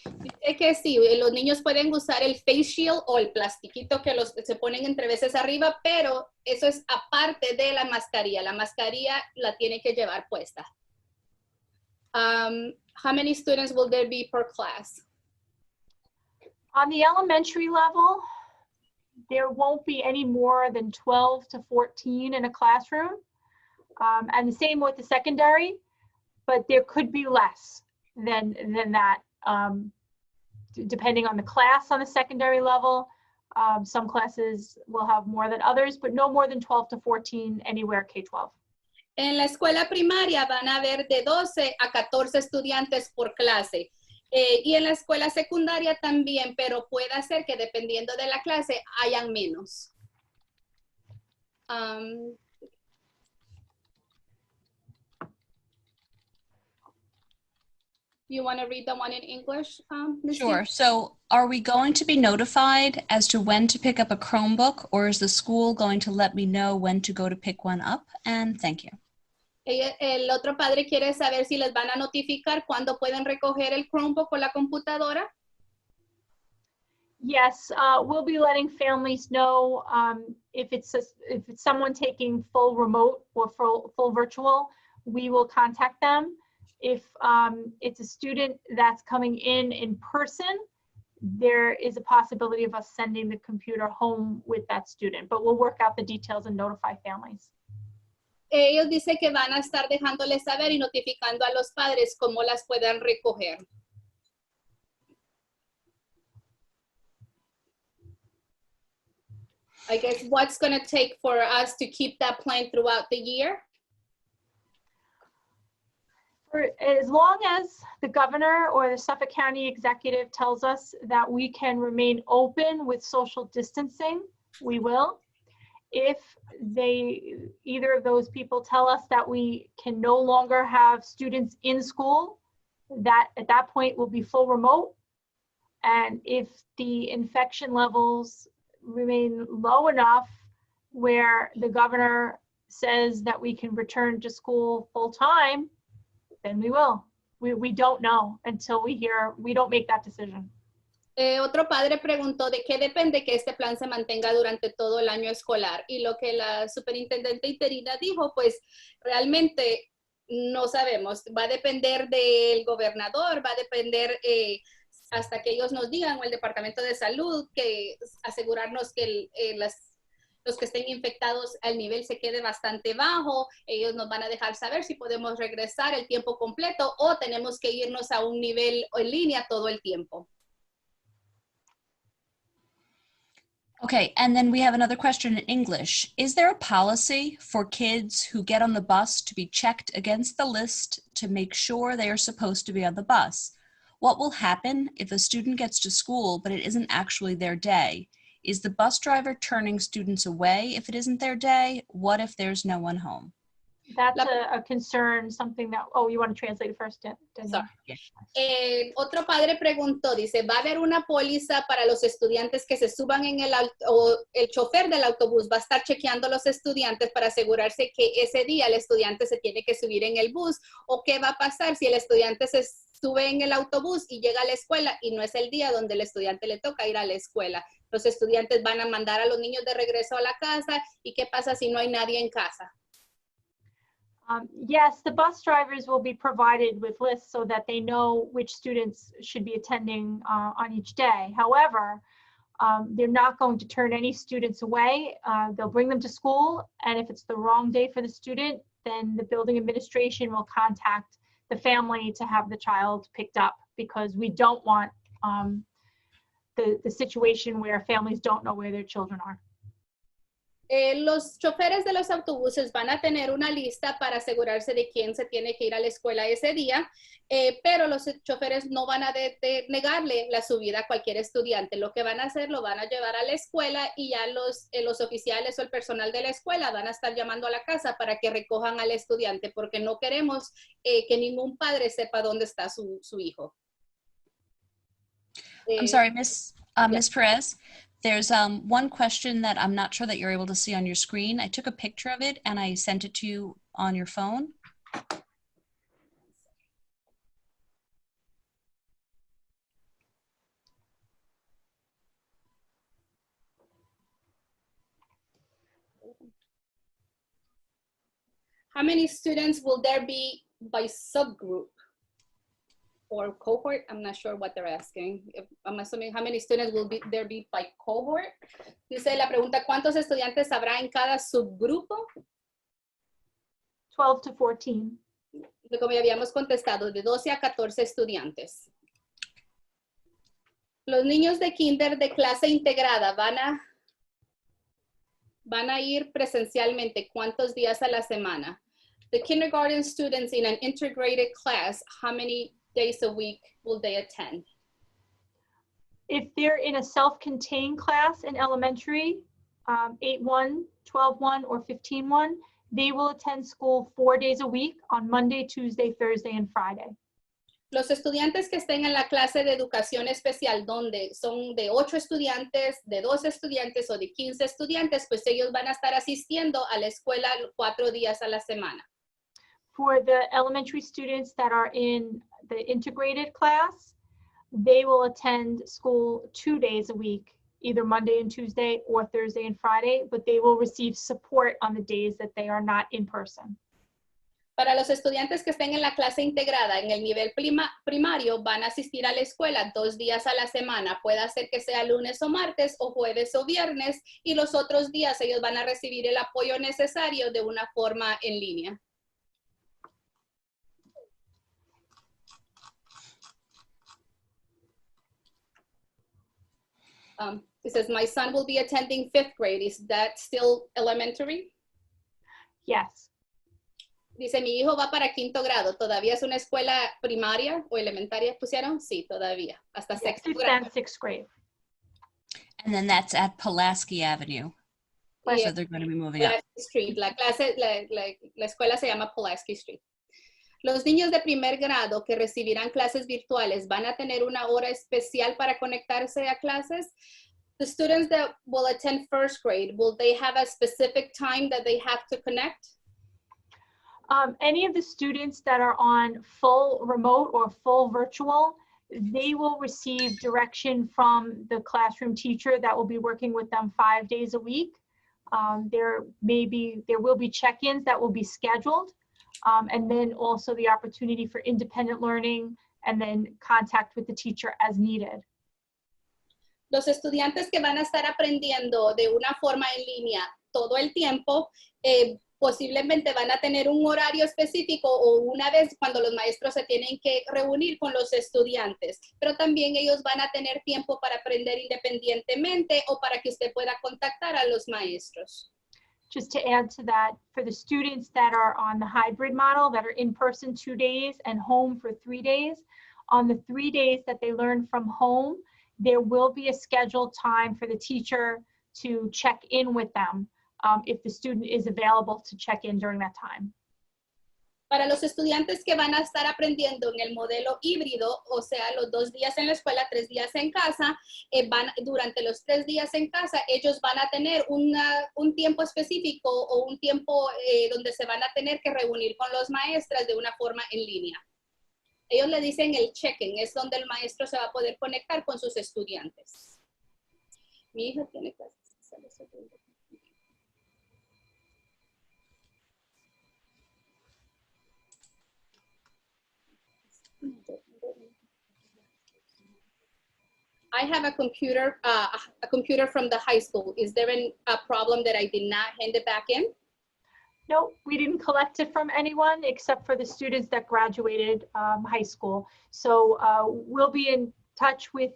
Dice que sí, los niños pueden usar el face shield o el plastiquito que se ponen entre veces arriba, pero eso es aparte de la mascarilla. La mascarilla la tiene que llevar puesta. How many students will there be per class? On the elementary level, there won't be any more than 12 to 14 in a classroom. And the same with the secondary, but there could be less than that, depending on the class on the secondary level. Some classes will have more than others, but no more than 12 to 14 anywhere K-12. En la escuela primaria van a haber de 12 a 14 estudiantes por clase. Y en la escuela secundaria también, pero puede ser que dependiendo de la clase hayan menos. You want to read the one in English, Ms. Sure. So are we going to be notified as to when to pick up a Chromebook, or is the school going to let me know when to go to pick one up? And thank you. El otro padre quiere saber si les van a notificar cuándo pueden recoger el Chromebook o la computadora. Yes, we'll be letting families know if it's someone taking full remote or full virtual, we will contact them. If it's a student that's coming in person, there is a possibility of us sending the computer home with that student, but we'll work out the details and notify families. Ellos dicen que van a estar dejándoles saber y notificando a los padres cómo las puedan recoger. I guess what's going to take for us to keep that plan throughout the year? For as long as the governor or the Suffolk County executive tells us that we can remain open with social distancing, we will. If either of those people tell us that we can no longer have students in school, that at that point will be full remote. And if the infection levels remain low enough where the governor says that we can return to school full time, then we will. We don't know until we don't make that decision. Otro padre preguntó de qué depende que este plan se mantenga durante todo el año escolar. Y lo que la superintendente interina dijo, pues realmente no sabemos. Va a depender del gobernador, va a depender hasta que ellos nos digan, o el Departamento de Salud, que asegurarnos que los que estén infectados, el nivel se quede bastante bajo. Ellos nos van a dejar saber si podemos regresar el tiempo completo o tenemos que irnos a un nivel en línea todo el tiempo. Okay, and then we have another question in English. Is there a policy for kids who get on the bus to be checked against the list to make sure they are supposed to be on the bus? What will happen if a student gets to school but it isn't actually their day? Is the bus driver turning students away if it isn't their day? What if there's no one home? That's a concern, something that, oh, you want to translate it first, Danielle? Sorry. Otro padre preguntó, dice, ¿va a haber una póliza para los estudiantes que se suban en o el chofer del autobús va a estar chequeando a los estudiantes para asegurarse que ese día el estudiante se tiene que subir en el bus? ¿O qué va a pasar si el estudiante se sube en el autobús y llega a la escuela y no es el día donde el estudiante le toca ir a la escuela? Los estudiantes van a mandar a los niños de regreso a la casa, ¿y qué pasa si no hay nadie en casa? Yes, the bus drivers will be provided with lists so that they know which students should be attending on each day. However, they're not going to turn any students away. They'll bring them to school, and if it's the wrong day for the student, then the building administration will contact the family to have the child picked up, because we don't want the situation where families don't know where their children are. Los choferes de los autobuses van a tener una lista para asegurarse de quién se tiene que ir a la escuela ese día, pero los choferes no van a negarle la subida a cualquier estudiante. Lo que van a hacer, lo van a llevar a la escuela, y ya los oficiales o el personal de la escuela van a estar llamando a la casa para que recojan al estudiante, porque no queremos que ningún padre sepa dónde está su hijo. I'm sorry, Miss Perez. There's one question that I'm not sure that you're able to see on your screen. I took a picture of it and I sent it to you on your phone. How many students will there be by subgroup or cohort? I'm not sure what they're asking. I'm assuming how many students will there be by cohort. Dice la pregunta, ¿cuántos estudiantes habrá en cada subgrupo? 12 to 14. Como ya habíamos contestado, de 12 a 14 estudiantes. Los niños de kinder de clase integrada van a ir presencialmente ¿cuántos días a la semana? The kindergarten students in an integrated class, how many days a week will they attend? If they're in a self-contained class in elementary, 8-1, 12-1, or 15-1, they will attend school 4 days a week on Monday, Tuesday, Thursday, and Friday. Los estudiantes que estén en la clase de educación especial, donde son de 8 estudiantes, de 12 estudiantes o de 15 estudiantes, pues ellos van a estar asistiendo a la escuela 4 días a la semana. For the elementary students that are in the integrated class, they will attend school 2 days a week, either Monday and Tuesday or Thursday and Friday, but they will receive support on the days that they are not in person. Para los estudiantes que estén en la clase integrada en el nivel primario, van a asistir a la escuela 2 días a la semana. Puede ser que sea lunes o martes, o jueves o viernes, y los otros días ellos van a recibir el apoyo necesario de una forma en línea. It says, my son will be attending 5th grade. Is that still elementary? Yes. Dice, mi hijo va para 5º grado. ¿Todavía es una escuela primaria o elementaria pusieron? Sí, todavía. Hasta 6º grado. 6th grade. And then that's at Pulaski Avenue. Yeah. So they're going to be moving up. Pulaski Street. La escuela se llama Pulaski Street. Los niños de 1er grado que recibirán clases virtuales van a tener una hora especial para conectarse a clases. The students that will attend 1st grade, will they have a specific time that they have to connect? Any of the students that are on full remote or full virtual, they will receive direction from the classroom teacher that will be working with them 5 days a week. There will be check-ins that will be scheduled. And then also the opportunity for independent learning, and then contact with the teacher as needed. Los estudiantes que van a estar aprendiendo de una forma en línea todo el tiempo Posiblemente van a tener un horario específico o una vez cuando los maestros se tienen que reunir con los estudiantes, pero también ellos van a tener tiempo para aprender independientemente o para que usted pueda contactar a los maestros. Just to add to that, for the students that are on the hybrid model, that are in person 2 days and home for 3 days, on the 3 days that they learn from home, there will be a scheduled time for the teacher to check in with them if the student is available to check in during that time. Para los estudiantes que van a estar aprendiendo en el modelo híbrido, o sea, los 2 días en la escuela, 3 días en casa, durante los 3 días en casa, ellos van a tener un tiempo específico o un tiempo donde se van a tener que reunir con los maestros de una forma en línea. Ellos le dicen el check-in, es donde el maestro se va a poder conectar con sus estudiantes. Mi hija tiene clases. I have a computer from the high school. Is there a problem that I did not hand it back in? No, we didn't collect it from anyone except for the students that graduated high school. So we'll be in touch with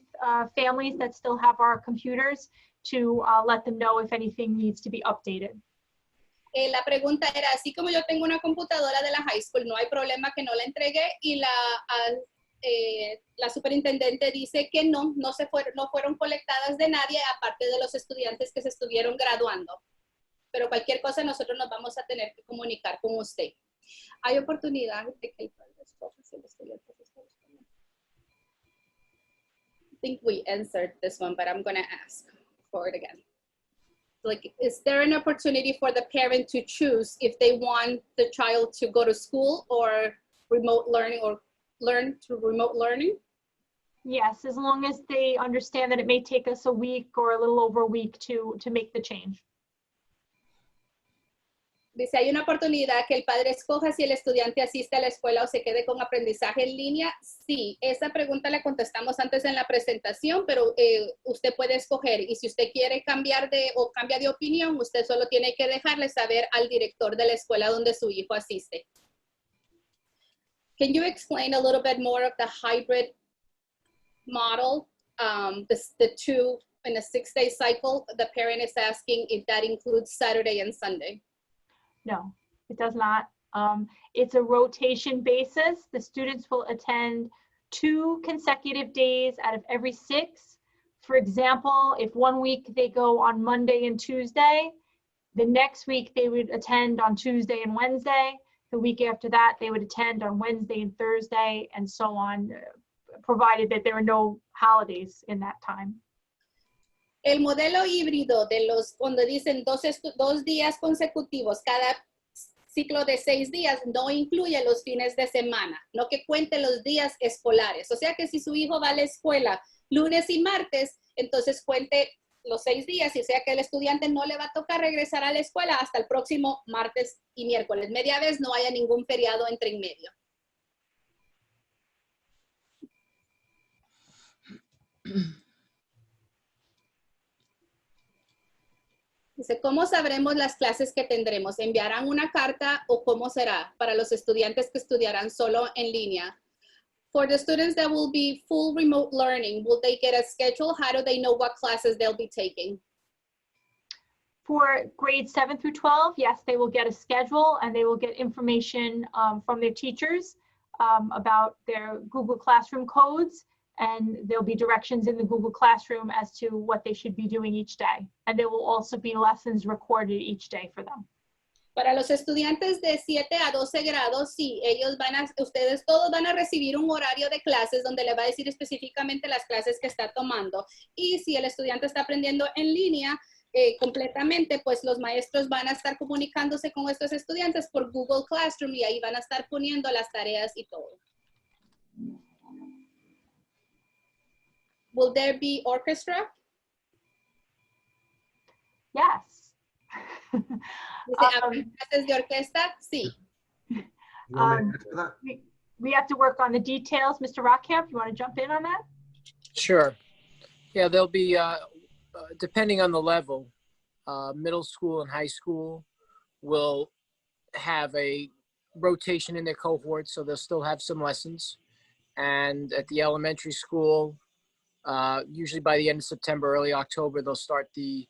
families that still have our computers to let them know if anything needs to be updated. La pregunta era, así como yo tengo una computadora de la high school, no hay problema que no la entregué, y la superintendente dice que no fueron colectadas de nadie, aparte de los estudiantes que se estuvieron graduando. Pero cualquier cosa nosotros nos vamos a tener que comunicar con usted. Hay oportunidad de que el padre escoja si el estudiante está buscando. I think we answered this one, but I'm going to ask for it again. Like, is there an opportunity for the parent to choose if they want the child to go to school or remote learning or learn through remote learning? Yes, as long as they understand that it may take us a week or a little over a week to make the change. Dice, ¿hay una oportunidad que el padre escoja si el estudiante asiste a la escuela o se quede con aprendizaje en línea? Sí, esa pregunta la contestamos antes en la presentación, pero usted puede escoger. Y si usted quiere cambia de opinión, usted solo tiene que dejarle saber al director de la escuela donde su hijo asiste. Can you explain a little bit more of the hybrid model? The 2 in a 6-day cycle, the parent is asking if that includes Saturday and Sunday. No, it does not. It's a rotation basis. The students will attend 2 consecutive days out of every 6. For example, if 1 week they go on Monday and Tuesday, the next week they would attend on Tuesday and Wednesday. The week after that, they would attend on Wednesday and Thursday, and so on, provided that there are no holidays in that time. El modelo híbrido de cuando dicen 2 días consecutivos, cada ciclo de 6 días, no incluye los fines de semana, no que cuente los días escolares. O sea que si su hijo va a la escuela lunes y martes, entonces cuente los 6 días, y o sea que el estudiante no le va a tocar regresar a la escuela hasta el próximo martes y miércoles. Media vez no haya ningún feriado entre en medio. Dice, ¿cómo sabremos las clases que tendremos? ¿Enviarán una carta o cómo será para los estudiantes que estudiarán solo en línea? For the students that will be full remote learning, will they get a schedule? How do they know what classes they'll be taking? For grades 7 through 12, yes, they will get a schedule and they will get information from their teachers about their Google Classroom codes, and there'll be directions in the Google Classroom as to what they should be doing each day. And there will also be lessons recorded each day for them. Para los estudiantes de 7 a 12 grados, sí, ustedes todos van a recibir un horario de clases donde le va a decir específicamente las clases que está tomando. Y si el estudiante está aprendiendo en línea completamente, pues los maestros van a estar comunicándose con estos estudiantes por Google Classroom y ahí van a estar poniendo las tareas y todo. Will there be orchestra? Yes. Dice, ¿clases de orquesta? Sí. We have to work on the details. Mr. Rockcamp, you want to jump in on that? Sure. Yeah, there'll be, depending on the level, middle school and high school will have a rotation in their cohort, so they'll still have some lessons. And at the elementary school, usually by the end of September, early October, they'll start the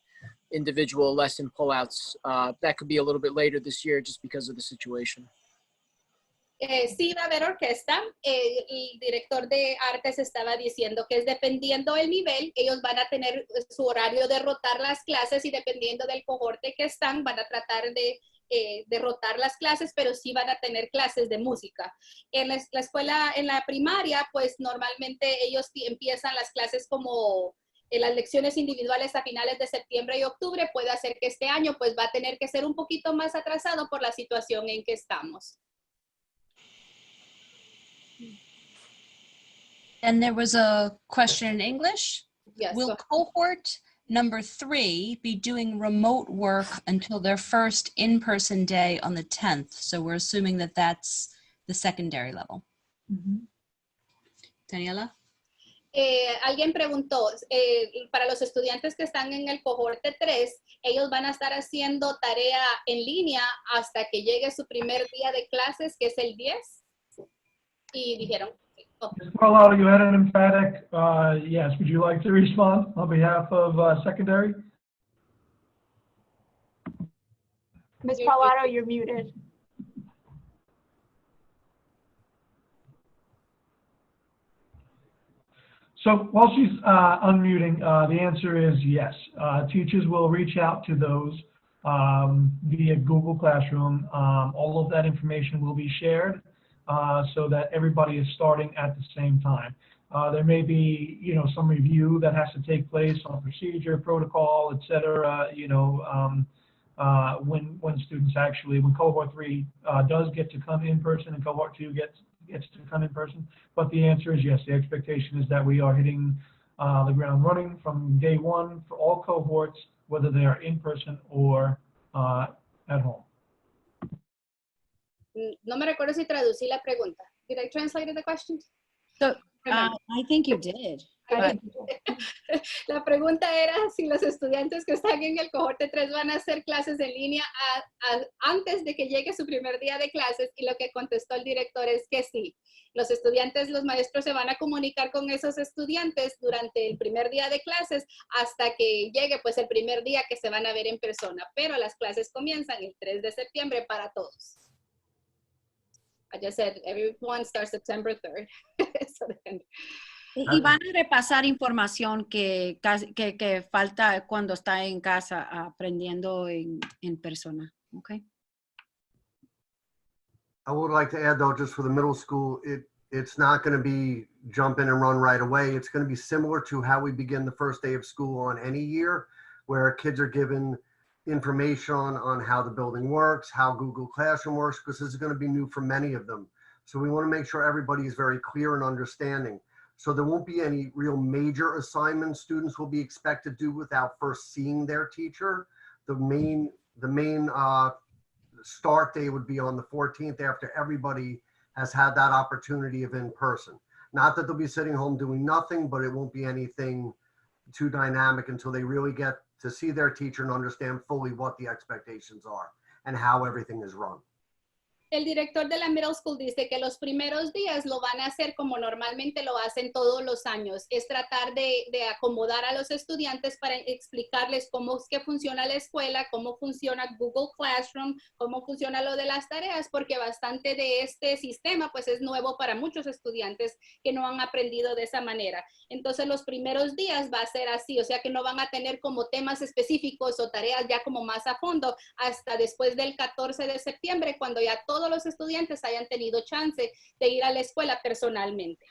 individual lesson pullouts. That could be a little bit later this year just because of the situation. Sí va a haber orquesta. El director de artes estaba diciendo que es dependiendo del nivel, ellos van a tener su horario de rotar las clases y dependiendo del cohorte que están, van a tratar de rotar las clases, pero sí van a tener clases de música. En la escuela, en la primaria, pues normalmente ellos empiezan las clases como las lecciones individuales a finales de septiembre y octubre. Puede hacer que este año pues va a tener que ser un poquito más atrasado por la situación en que estamos. And there was a question in English. Yes, Will cohort number 3 be doing remote work until their first in-person day on the 10th? So we're assuming that that's the secondary level. Daniela? Alguien preguntó, para los estudiantes que están en el cohorte 3, ellos van a estar haciendo tarea en línea hasta que llegue su primer día de clases, que es el 10. Y dijeron, oh. Ms. Carlisle, you had an emphatic yes. Would you like to respond on behalf of secondary? Ms. Parlato, you're muted. So while she's unmuting, the answer is yes. Teachers will reach out to those via Google Classroom. All of that information will be shared so that everybody is starting at the same time. There may be, some review that has to take place on procedure, protocol, et cetera, when students actually, when cohort 3 does get to come in person and cohort 2 gets to come in person. But the answer is yes. The expectation is that we are hitting the ground running from day one for all cohorts, whether they are in person or at home. No me recuerdo si traducí la pregunta. Did I translate the question? So, I think you did. But... La pregunta era si los estudiantes que están en el cohorte 3 van a hacer clases en línea antes de que llegue su primer día de clases, y lo que contestó el director es que sí. Los estudiantes, los maestros se van a comunicar con esos estudiantes durante el primer día de clases hasta que llegue pues el primer día que se van a ver en persona, pero las clases comienzan el 3 de septiembre para todos. I just said everyone starts September 3rd. So then, Y van a repasar información que falta cuando está en casa aprendiendo en persona. Okay. I would like to add though, just for the middle school, it's not going to be jump in and run right away. It's going to be similar to how we begin the first day of school on any year, where kids are given information on how the building works, how Google Classroom works, because this is going to be new for many of them. So we want to make sure everybody is very clear and understanding. So there won't be any real major assignments students will be expected to do without first seeing their teacher. The main start day would be on the 14th after everybody has had that opportunity of in person. Not that they'll be sitting home doing nothing, but it won't be anything too dynamic until they really get to see their teacher and understand fully what the expectations are and how everything is run. El director de la middle school dice que los primeros días lo van a hacer como normalmente lo hacen todos los años. Es tratar de acomodar a los estudiantes para explicarles cómo es que funciona la escuela, cómo funciona Google Classroom, cómo funciona lo de las tareas, porque bastante de este sistema pues es nuevo para muchos estudiantes que no han aprendido de esa manera. Entonces los primeros días va a ser así, o sea que no van a tener como temas específicos o tareas ya como más a fondo hasta después del 14 de septiembre, cuando ya todos los estudiantes hayan tenido chance de ir a la escuela personalmente.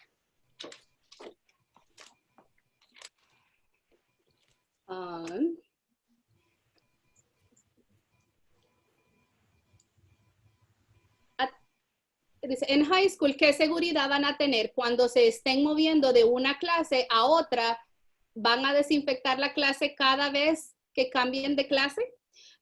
Dice, en high school, ¿qué seguridad van a tener cuando se estén moviendo de una clase a otra? ¿Van a desinfectar la clase cada vez que cambien de clase?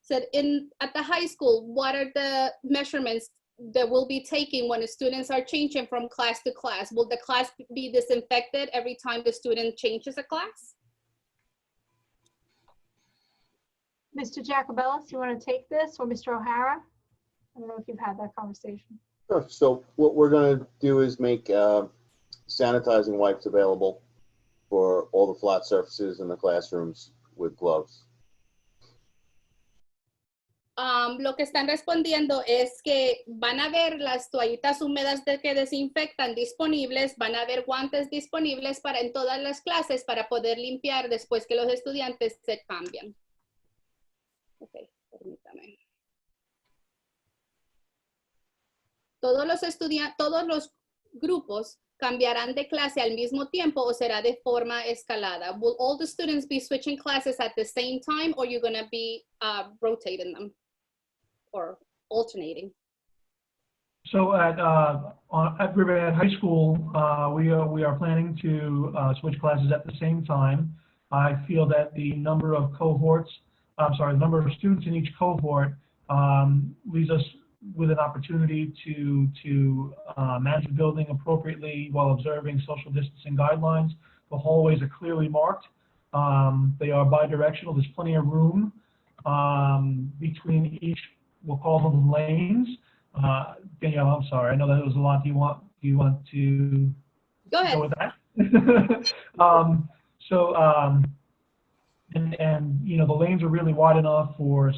So at the high school, what are the measurements that we'll be taking when the students are changing from class to class? Will the class be disinfected every time the student changes a class? Mr. Jacobellis, you want to take this, or Mr. O'Hara? I don't know if you've had that conversation. Sure. So what we're going to do is make sanitizing wipes available for all the flat surfaces in the classrooms with gloves. Lo que están respondiendo es que van a ver las toallitas húmedas que desinfectan disponibles, van a ver guantes disponibles para en todas las clases para poder limpiar después que los estudiantes se cambian. Ok, permítame. Todos los grupos cambiarán de clase al mismo tiempo o será de forma escalada. Will all the students be switching classes at the same time, or you're going to be rotating them or alternating? So at Riverhead High School, we are planning to switch classes at the same time. I feel that the number of students in each cohort leaves us with an opportunity to manage the building appropriately while observing social distancing guidelines. The hallways are clearly marked. They are bidirectional. There's plenty of room between each, we'll call them lanes. Danielle, I'm sorry. I know that was a lot. Do you want to go ahead with that? And you know, the lanes are really wide enough for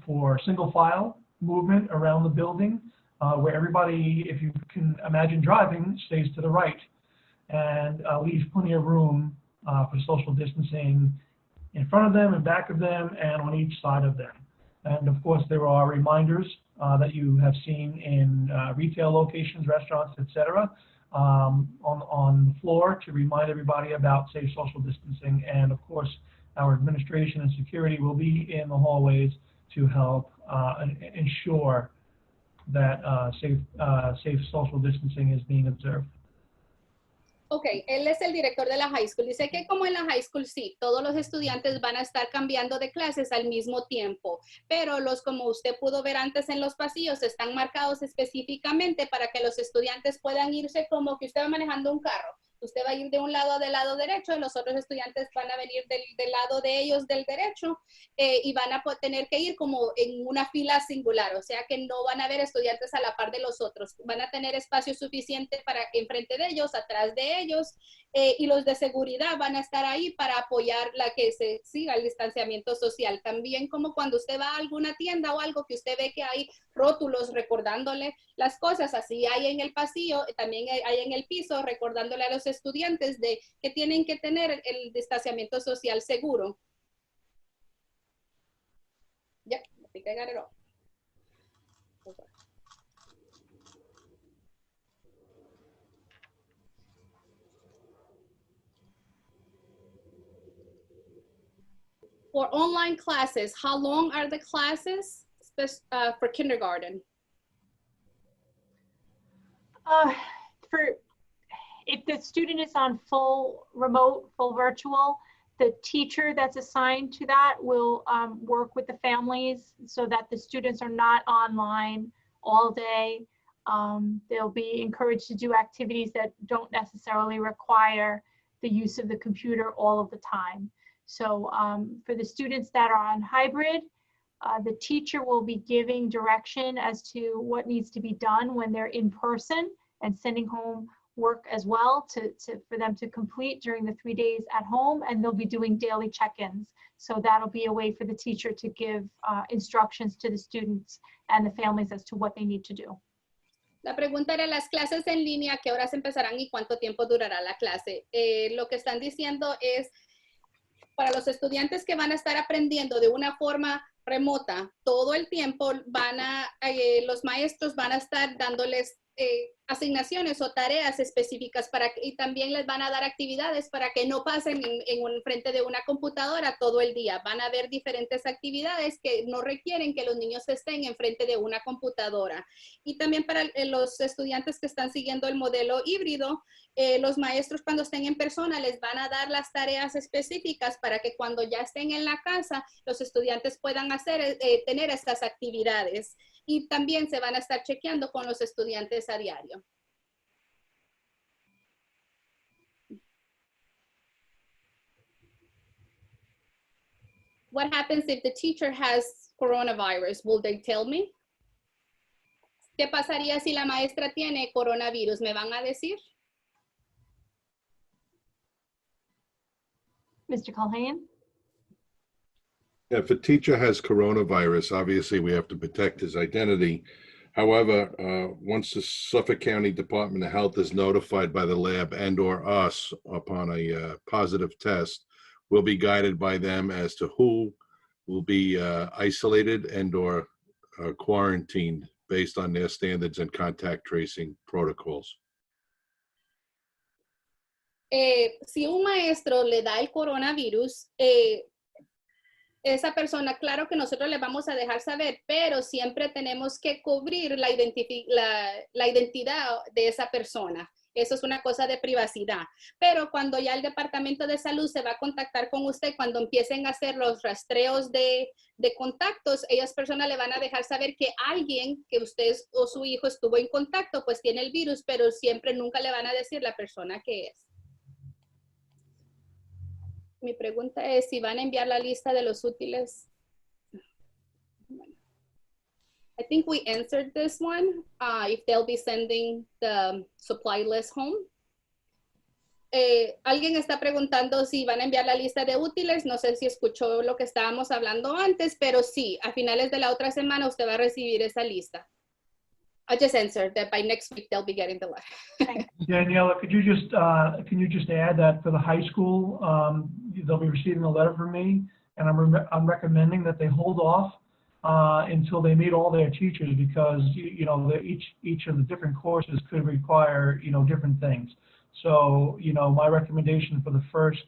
for single file movement around the building, where everybody, if you can imagine driving, stays to the right, and leaves plenty of room for social distancing in front of them and back of them and on each side of them. And of course, there are reminders that you have seen in retail locations, restaurants, etc., on the floor to remind everybody about safe social distancing. And of course, our administration and security will be in the hallways to help ensure that safe social distancing is being observed. Ok, él es el director de la high school. Dice que como en la high school sí, todos los estudiantes van a estar cambiando de clases al mismo tiempo, pero como usted pudo ver antes en los pasillos, están marcados específicamente para que los estudiantes puedan irse como que usted va manejando un carro. Usted va a ir de un lado del lado derecho y los otros estudiantes van a venir del lado de ellos del derecho y van a tener que ir como en una fila singular, o sea que no van a haber estudiantes a la par de los otros. Van a tener espacio suficiente para enfrente de ellos, atrás de ellos y los de seguridad van a estar ahí para apoyar la que se siga el distanciamiento social. También como cuando usted va a alguna tienda o algo que usted ve que hay rótulos recordándole las cosas, así hay en el pasillo, también hay en el piso recordándole a los estudiantes de que tienen que tener el distanciamiento social seguro. Yep, I think I got it all. For online classes, how long are the classes for kindergarten? If the student is on full remote, full virtual, the teacher that's assigned to that will work with the families so that the students are not online all day. They'll be encouraged to do activities that don't necessarily require the use of the computer all of the time. So for the students that are on hybrid, the teacher will be giving direction as to what needs to be done when they're in person and sending home work as well for them to complete during the 3 days at home, and they'll be doing daily check-ins. So that'll be a way for the teacher to give instructions to the students and the families as to what they need to do. La pregunta era las clases en línea, ¿qué horas empezarán y cuánto tiempo durará la clase? Lo que están diciendo es para los estudiantes que van a estar aprendiendo de una forma remota todo el tiempo, los maestros van a estar dándoles asignaciones o tareas específicas y también les van a dar actividades para que no pasen en frente de una computadora todo el día. Van a haber diferentes actividades que no requieren que los niños estén en frente de una computadora. Y también para los estudiantes que están siguiendo el modelo híbrido, los maestros cuando estén en persona les van a dar las tareas específicas para que cuando ya estén en la casa, los estudiantes puedan tener estas actividades. Y también se van a estar chequeando con los estudiantes a diario. What happens if the teacher has coronavirus? Will they tell me? ¿Qué pasaría si la maestra tiene coronavirus? ¿Me van a decir? Mr. Culhane? If a teacher has coronavirus, obviously we have to protect his identity. However, once the Suffolk County Department of Health is notified by the lab and/or us upon a positive test, we'll be guided by them as to who will be isolated and/or quarantined based on their standards and contact tracing protocols. Si un maestro le da el coronavirus, esa persona, claro que nosotros le vamos a dejar saber, pero siempre tenemos que cubrir la identidad de esa persona. Eso es una cosa de privacidad. Pero cuando ya el Departamento de Salud se va a contactar con usted, cuando empiecen a hacer los rastreos de contactos, ellas personas le van a dejar saber que alguien que usted o su hijo estuvo en contacto, pues tiene el virus, pero siempre nunca le van a decir la persona que es. Mi pregunta es si van a enviar la lista de los útiles. I think we answered this one, if they'll be sending the supply list home. Alguien está preguntando si van a enviar la lista de útiles. No sé si escuchó lo que estábamos hablando antes, pero sí, a finales de la otra semana usted va a recibir esa lista. I just answered that by next week they'll be getting the letter. Daniela, can you just add that for the high school, they'll be receiving a letter from me, and I'm recommending that they hold off until they meet all their teachers, because each of the different courses could require different things. So my recommendation for the first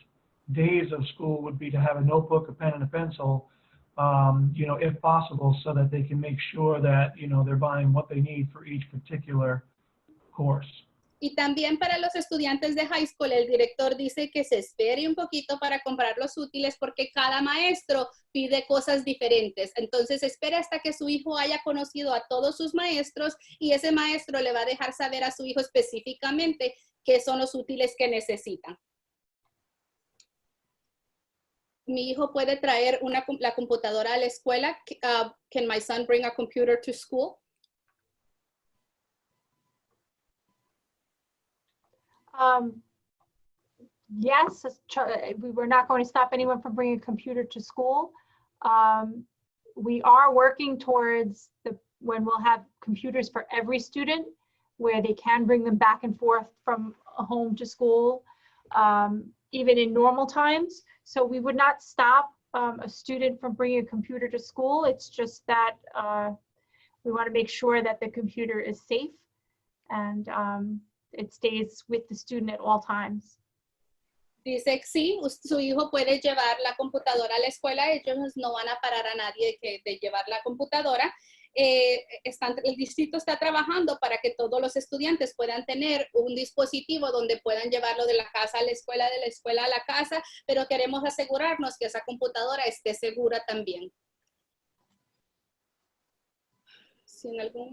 days of school would be to have a notebook, a pen, and a pencil. If possible, so that they can make sure that, they're buying what they need for each particular course. Y también para los estudiantes de high school, el director dice que se espere un poquito para comprar los útiles porque cada maestro pide cosas diferentes. Entonces, espere hasta que su hijo haya conocido a todos sus maestros y ese maestro le va a dejar saber a su hijo específicamente qué son los útiles que necesitan. Mi hijo puede traer la computadora a la escuela. Can my son bring a computer to school? Yes, we were not going to stop anyone from bringing a computer to school. We are working towards when we'll have computers for every student, where they can bring them back and forth from home to school, even in normal times. So we would not stop a student from bringing a computer to school. It's just that we want to make sure that the computer is safe and it stays with the student at all times. Dice, sí, su hijo puede llevar la computadora a la escuela. Ellos no van a parar a nadie de llevar la computadora. El distrito está trabajando para que todos los estudiantes puedan tener un dispositivo donde puedan llevarlo de la casa a la escuela, de la escuela a la casa, pero queremos asegurarnos que esa computadora esté segura también. Si en algún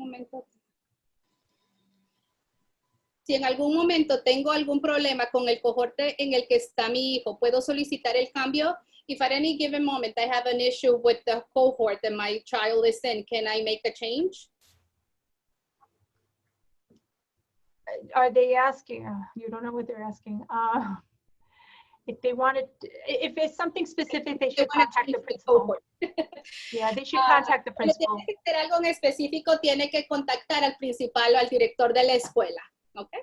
momento tengo algún problema con el cohorte en el que está mi hijo, ¿puedo solicitar el cambio? If at any given moment I have an issue with the cohort that my child is in, can I make a change? Are they asking? You don't know what they're asking. If they wanted, if it's something specific, they should contact the principal. Yeah, they should contact the principal. Si tiene que hacer algo en específico, tiene que contactar al principal o al director de la escuela. Okay.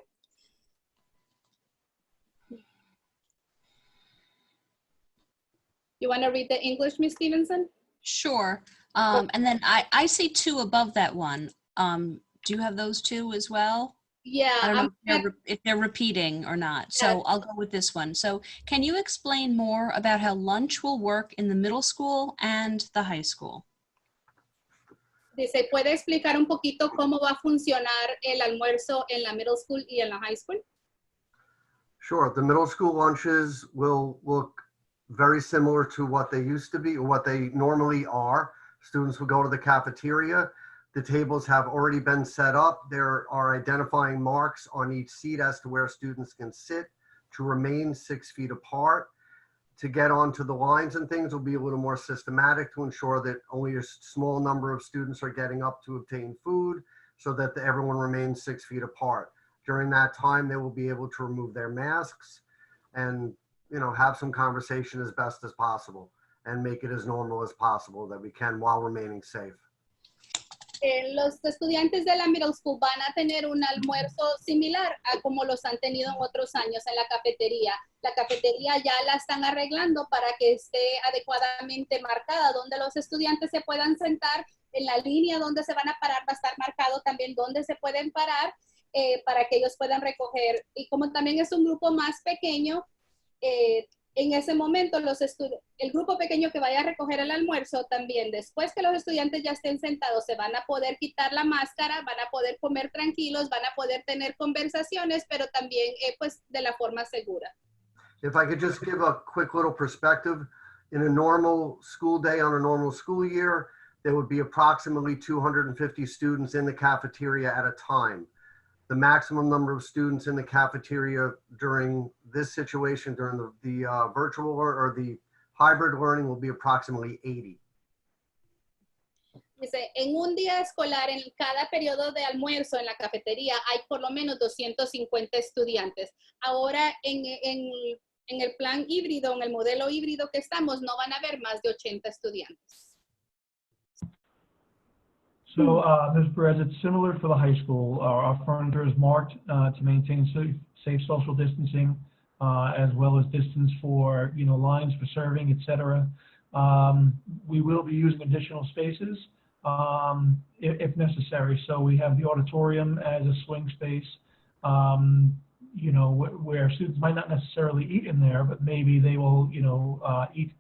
You want to read the English, Ms. Stevenson? Sure. And then I see two above that one. Do you have those two as well? Yeah. I don't know if they're repeating or not. So I'll go with this one. So can you explain more about how lunch will work in the middle school and the high school? Dice, ¿puede explicar un poquito cómo va a funcionar el almuerzo en la middle school y en la high school? Sure. The middle school lunches will look very similar to what they used to be or what they normally are. Students will go to the cafeteria. The tables have already been set up. There are identifying marks on each seat as to where students can sit to remain 6 feet apart. To get onto the lines and things will be a little more systematic to ensure that only a small number of students are getting up to obtain food. so that everyone remains 6 feet apart. During that time, they will be able to remove their masks and, you know, have some conversation as best as possible and make it as normal as possible that we can while remaining safe. Los estudiantes de la middle school van a tener un almuerzo similar a como los han tenido en otros años en la cafetería. La cafetería ya la están arreglando para que esté adecuadamente marcada, donde los estudiantes se puedan sentar en la línea donde se van a parar, va a estar marcado también donde se pueden parar para que ellos puedan recoger. Y como también es un grupo más pequeño, en ese momento el grupo pequeño que vaya a recoger el almuerzo también, después que los estudiantes ya estén sentados, se van a poder quitar la máscara, van a poder comer tranquilos, van a poder tener conversaciones, pero también pues de la forma segura. If I could just give a quick little perspective, in a normal school day on a normal school year, there would be approximately 250 students in the cafeteria at a time. The maximum number of students in the cafeteria during this situation, during the virtual or the hybrid learning, will be approximately 80. Dice, en un día escolar, en cada periodo de almuerzo en la cafetería, hay por lo menos 250 estudiantes. Ahora, en el plan híbrido, en el modelo híbrido que estamos, no van a haber más de 80 estudiantes. So, Ms. Perez, it's similar for the high school. Our furniture is marked to maintain safe social distancing, as well as distance for, you know, lines for serving, etc. We will be using additional spaces if necessary. So we have the auditorium as a swing space, you know, where students might not necessarily eat in there, but maybe they will, you know, eat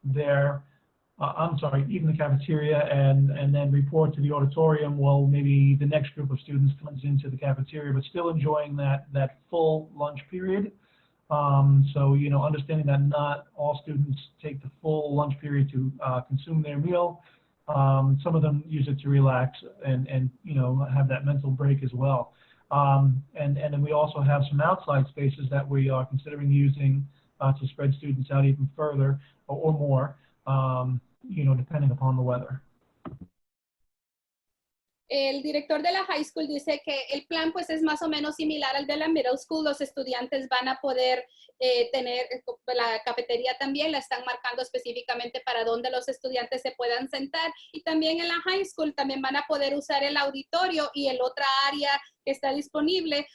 there. Eat in the cafeteria and then report to the auditorium while maybe the next group of students comes into the cafeteria, but still enjoying that full lunch period. So, you know, understanding that not all students take the full lunch period to consume their meal. Some of them use it to relax and you know, have that mental break as well. And then we also have some outside spaces that we are considering using to spread students out even further or more. You know, depending upon the weather. El director de la high school dice que el plan pues es más o menos similar al de la middle school. Los estudiantes van a poder tener la cafetería también, la están marcando específicamente para donde los estudiantes se puedan sentar, y también en la high school también van a poder usar el auditorio y el otra área que está disponible.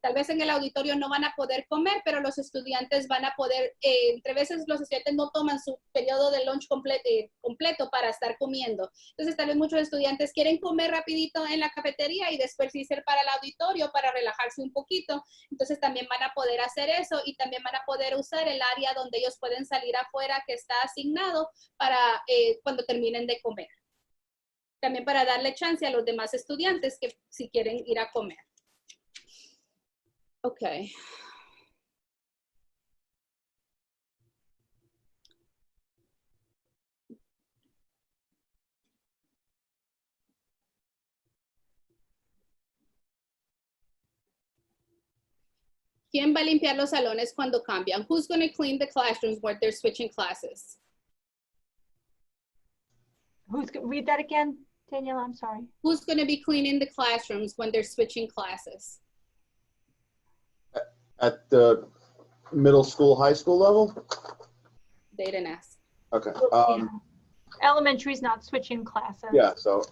Tal vez en el auditorio no van a poder comer, pero los estudiantes van a poder, entre veces los estudiantes no toman su periodo de lunch completo para estar comiendo. Entonces tal vez muchos estudiantes quieren comer rapidito en la cafetería y después irse para el auditorio para relajarse un poquito. Entonces también van a poder hacer eso, y también van a poder usar el área donde ellos pueden salir afuera que está asignado para cuando terminen de comer. También para darle chance a los demás estudiantes que si quieren ir a comer. Okay. ¿Quién va a limpiar los salones cuando cambian? Who's going to clean the classrooms when they're switching classes? Read that again, Daniela, I'm sorry. Who's going to be cleaning the classrooms when they're switching classes? At the middle school, high school level? They didn't ask. Okay. Elementary is not switching classes. Yeah, so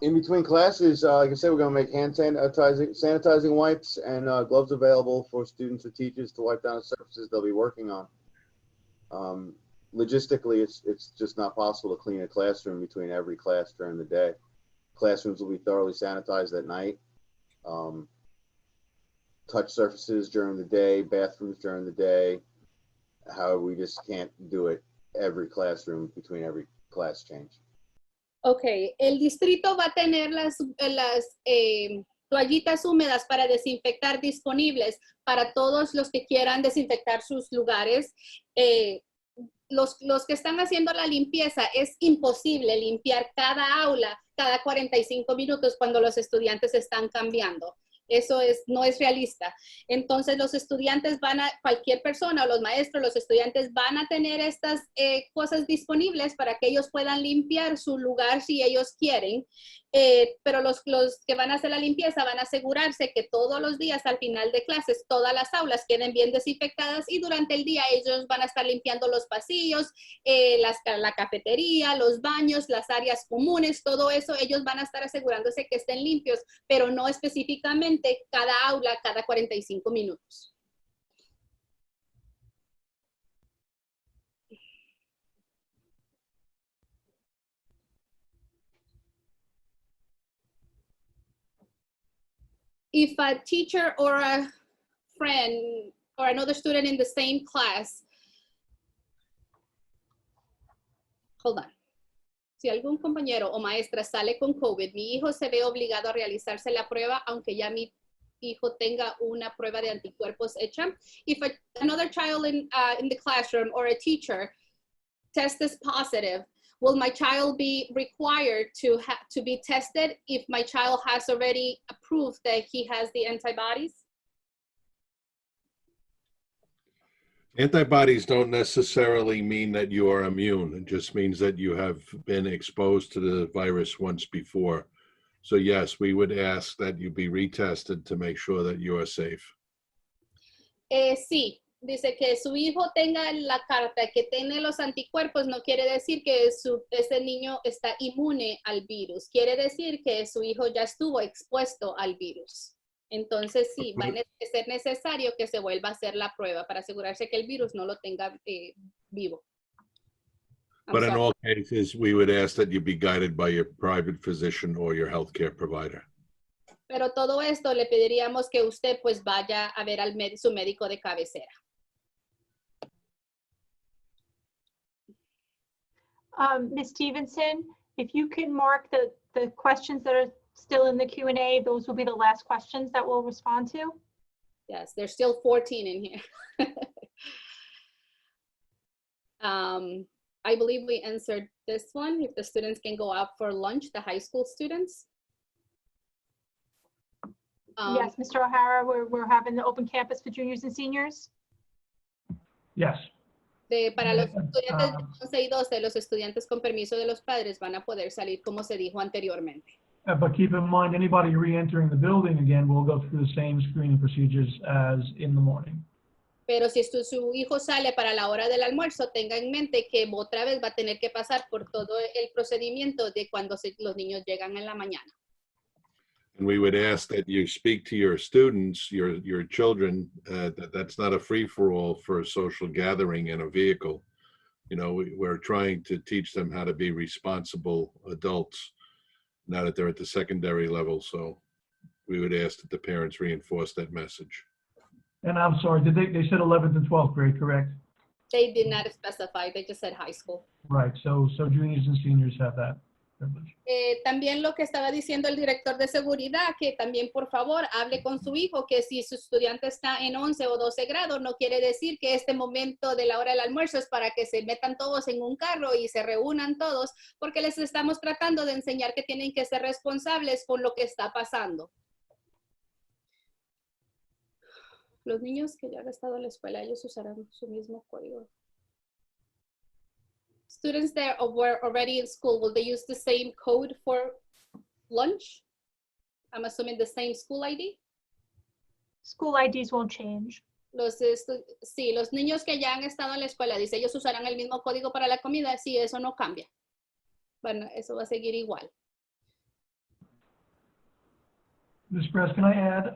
in between classes, like I said, we're going to make hand sanitizing wipes and gloves available for students or teachers to wipe down the surfaces they'll be working on. Logistically, it's just not possible to clean a classroom between every class during the day. Classrooms will be thoroughly sanitized at night. Touch surfaces during the day, bathrooms during the day. However, we just can't do it every classroom between every class change. Okay, el distrito va a tener las toallitas húmedas para desinfectar disponibles para todos los que quieran desinfectar sus lugares. Los que están haciendo la limpieza, es imposible limpiar cada aula cada 45 minutos cuando los estudiantes están cambiando. Eso no es realista. Entonces los estudiantes cualquier persona, los maestros, los estudiantes van a tener estas cosas disponibles para que ellos puedan limpiar su lugar si ellos quieren. Pero los que van a hacer la limpieza van a asegurarse que todos los días al final de clases todas las aulas queden bien desinfectadas y durante el día ellos van a estar limpiando los pasillos, la cafetería, los baños, las áreas comunes, todo eso ellos van a estar asegurándose que estén limpios, pero no específicamente cada aula cada 45 minutos. If a teacher or a friend or another student in the same class, hold on. Si algún compañero o maestra sale con COVID, mi hijo se ve obligado a realizarse la prueba, aunque ya mi hijo tenga una prueba de anticuerpos hecha. If another child in the classroom or a teacher tests positive, will my child be required to be tested if my child has already approved that he has the antibodies? Antibodies don't necessarily mean that you are immune. It just means that you have been exposed to the virus once before. So yes, we would ask that you be retested to make sure that you are safe. Sí, dice que su hijo tenga la carta que tiene los anticuerpos no quiere decir que ese niño está inmune al virus. Quiere decir que su hijo ya estuvo expuesto al virus. Entonces sí, va a ser necesario que se vuelva a hacer la prueba para asegurarse que el virus no lo tenga vivo. But in all cases, we would ask that you be guided by your private physician or your healthcare provider. Pero todo esto le pediríamos que usted pues vaya a ver al su médico de cabecera. Ms. Stevenson, if you can mark the questions that are still in the Q&A, those will be the last questions that we'll respond to. Yes, there's still 14 in here. I believe we answered this one. If the students can go out for lunch, the high school students. Yes, Mr. O'Hara, we're having the open campus for juniors and seniors. Yes. Para los estudiantes de 11 y 12, los estudiantes con permiso de los padres van a poder salir como se dijo anteriormente. But keep in mind, anybody re-entering the building again will go through the same screening procedures as in the morning. Pero si su hijo sale para la hora del almuerzo, tenga en mente que otra vez va a tener que pasar por todo el procedimiento de cuando los niños llegan en la mañana. And we would ask that you speak to your students, your children, that's not a free-for-all for a social gathering in a vehicle. You know, we're trying to teach them how to be responsible adults, now that they're at the secondary level. So we would ask that the parents reinforce that message. And I'm sorry, they said 11th and 12th grade, correct? They did not specify, they just said high school. Right, so juniors and seniors have that privilege. También lo que estaba diciendo el director de seguridad, que también por favor hable con su hijo, que si su estudiante está en 11 o 12 grados, no quiere decir que este momento de la hora del almuerzo es para que se metan todos en un carro y se reúnan todos, porque les estamos tratando de enseñar que tienen que ser responsables con lo que está pasando. Los niños que ya han estado en la escuela, ellos usarán su mismo código. Students that were already in school, will they use the same code for lunch? I'm assuming the same school ID? School IDs won't change. Sí, los niños que ya han estado en la escuela, dice, ellos usarán el mismo código para la comida. Sí, eso no cambia. Bueno, eso va a seguir igual. Ms. Perez, can I add,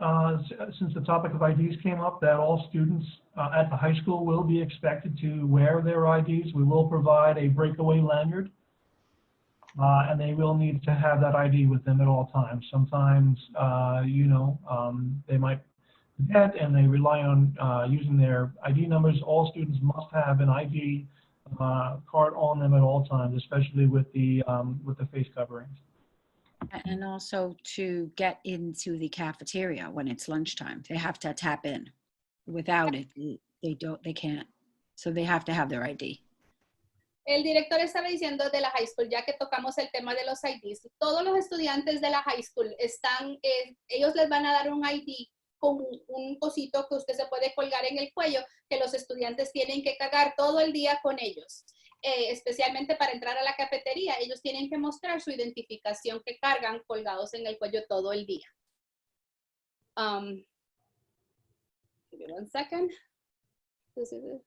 since the topic of IDs came up, that all students at the high school will be expected to wear their IDs. We will provide a breakaway lanyard, and they will need to have that ID with them at all times. Sometimes, they might forget and they rely on using their ID numbers. All students must have an ID card on them at all times, especially with the face coverings. And also to get into the cafeteria when it's lunchtime, they have to tap in. Without it, they can't. So they have to have their ID. El director estaba diciendo de la high school, ya que tocamos el tema de los IDs, todos los estudiantes de la high school están, ellos les van a dar un ID con un cosito que usted se puede colgar en el cuello, que los estudiantes tienen que cargar todo el día con ellos. especialmente para entrar a la cafetería, ellos tienen que mostrar su identificación que cargan colgados en el cuello todo el día. Give me 1 second. This is it.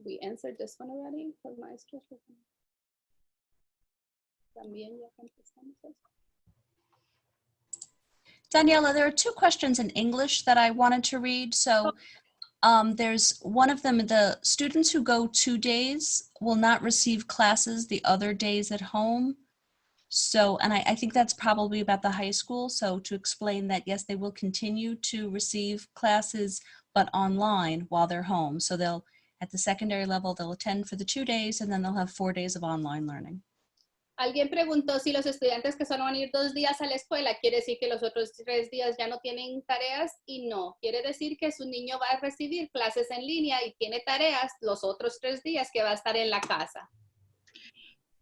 We answered this one already. For maestros. También ya contestamos eso. Daniela, there are 2 questions in English that I wanted to read. So there's one of them, the students who go 2 days will not receive classes the other days at home. So, and I think that's probably about the high school. So to explain that, yes, they will continue to receive classes, but online while they're home. So they'll, at the secondary level, they'll attend for the 2 days and then they'll have 4 days of online learning. Alguien preguntó si los estudiantes que solo van a ir 2 días a la escuela, quiere decir que los otros 3 días ya no tienen tareas, y no, quiere decir que su niño va a recibir clases en línea y tiene tareas los otros 3 días que va a estar en la casa.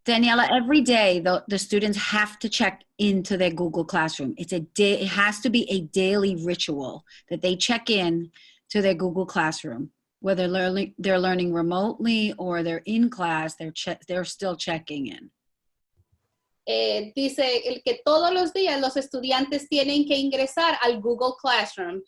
Daniela, every day the students have to check into their Google Classroom. It's a day, it has to be a daily ritual that they check in to their Google Classroom. Whether they're learning remotely or they're in class, they're still checking in. Dice el que todos los días los estudiantes tienen que ingresar al Google Classroom.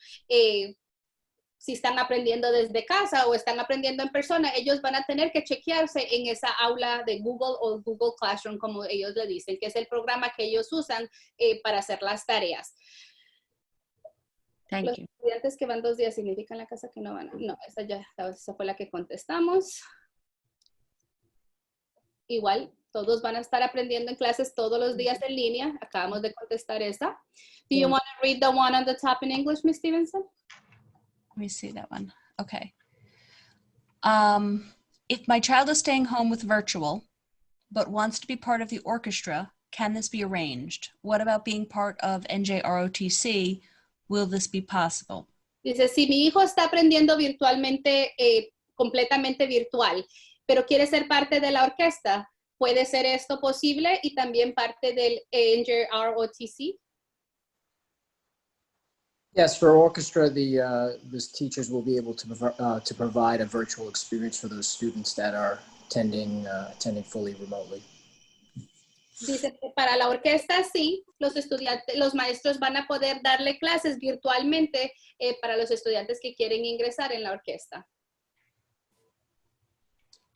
Si están aprendiendo desde casa o están aprendiendo en persona, ellos van a tener que chequearse en esa aula de Google o Google Classroom, como ellos le dicen, que es el programa que ellos usan para hacer las tareas. Thank Los you. estudiantes que van 2 días significa en la casa que no van. No, esa fue la que contestamos. Igual, todos van a estar aprendiendo en clases todos los días en línea. Acabamos de contestar esa. Do you want to read the one on the top in English, Ms. Stevenson? Let me see that one. Okay. If my child is staying home with virtual, but wants to be part of the orchestra, can this be arranged? What about being part of NJROTC? Will this be possible? Dice, si mi hijo está aprendiendo virtualmente, completamente virtual, pero quiere ser parte de la orquesta, ¿puede ser esto posible y también parte del NJROTC? Yes, for orchestra, the teachers will be able to provide a virtual experience for those students that are attending fully remotely. Dice que para la orquesta sí, los maestros van a poder darle clases virtualmente para los estudiantes que quieren ingresar en la orquesta.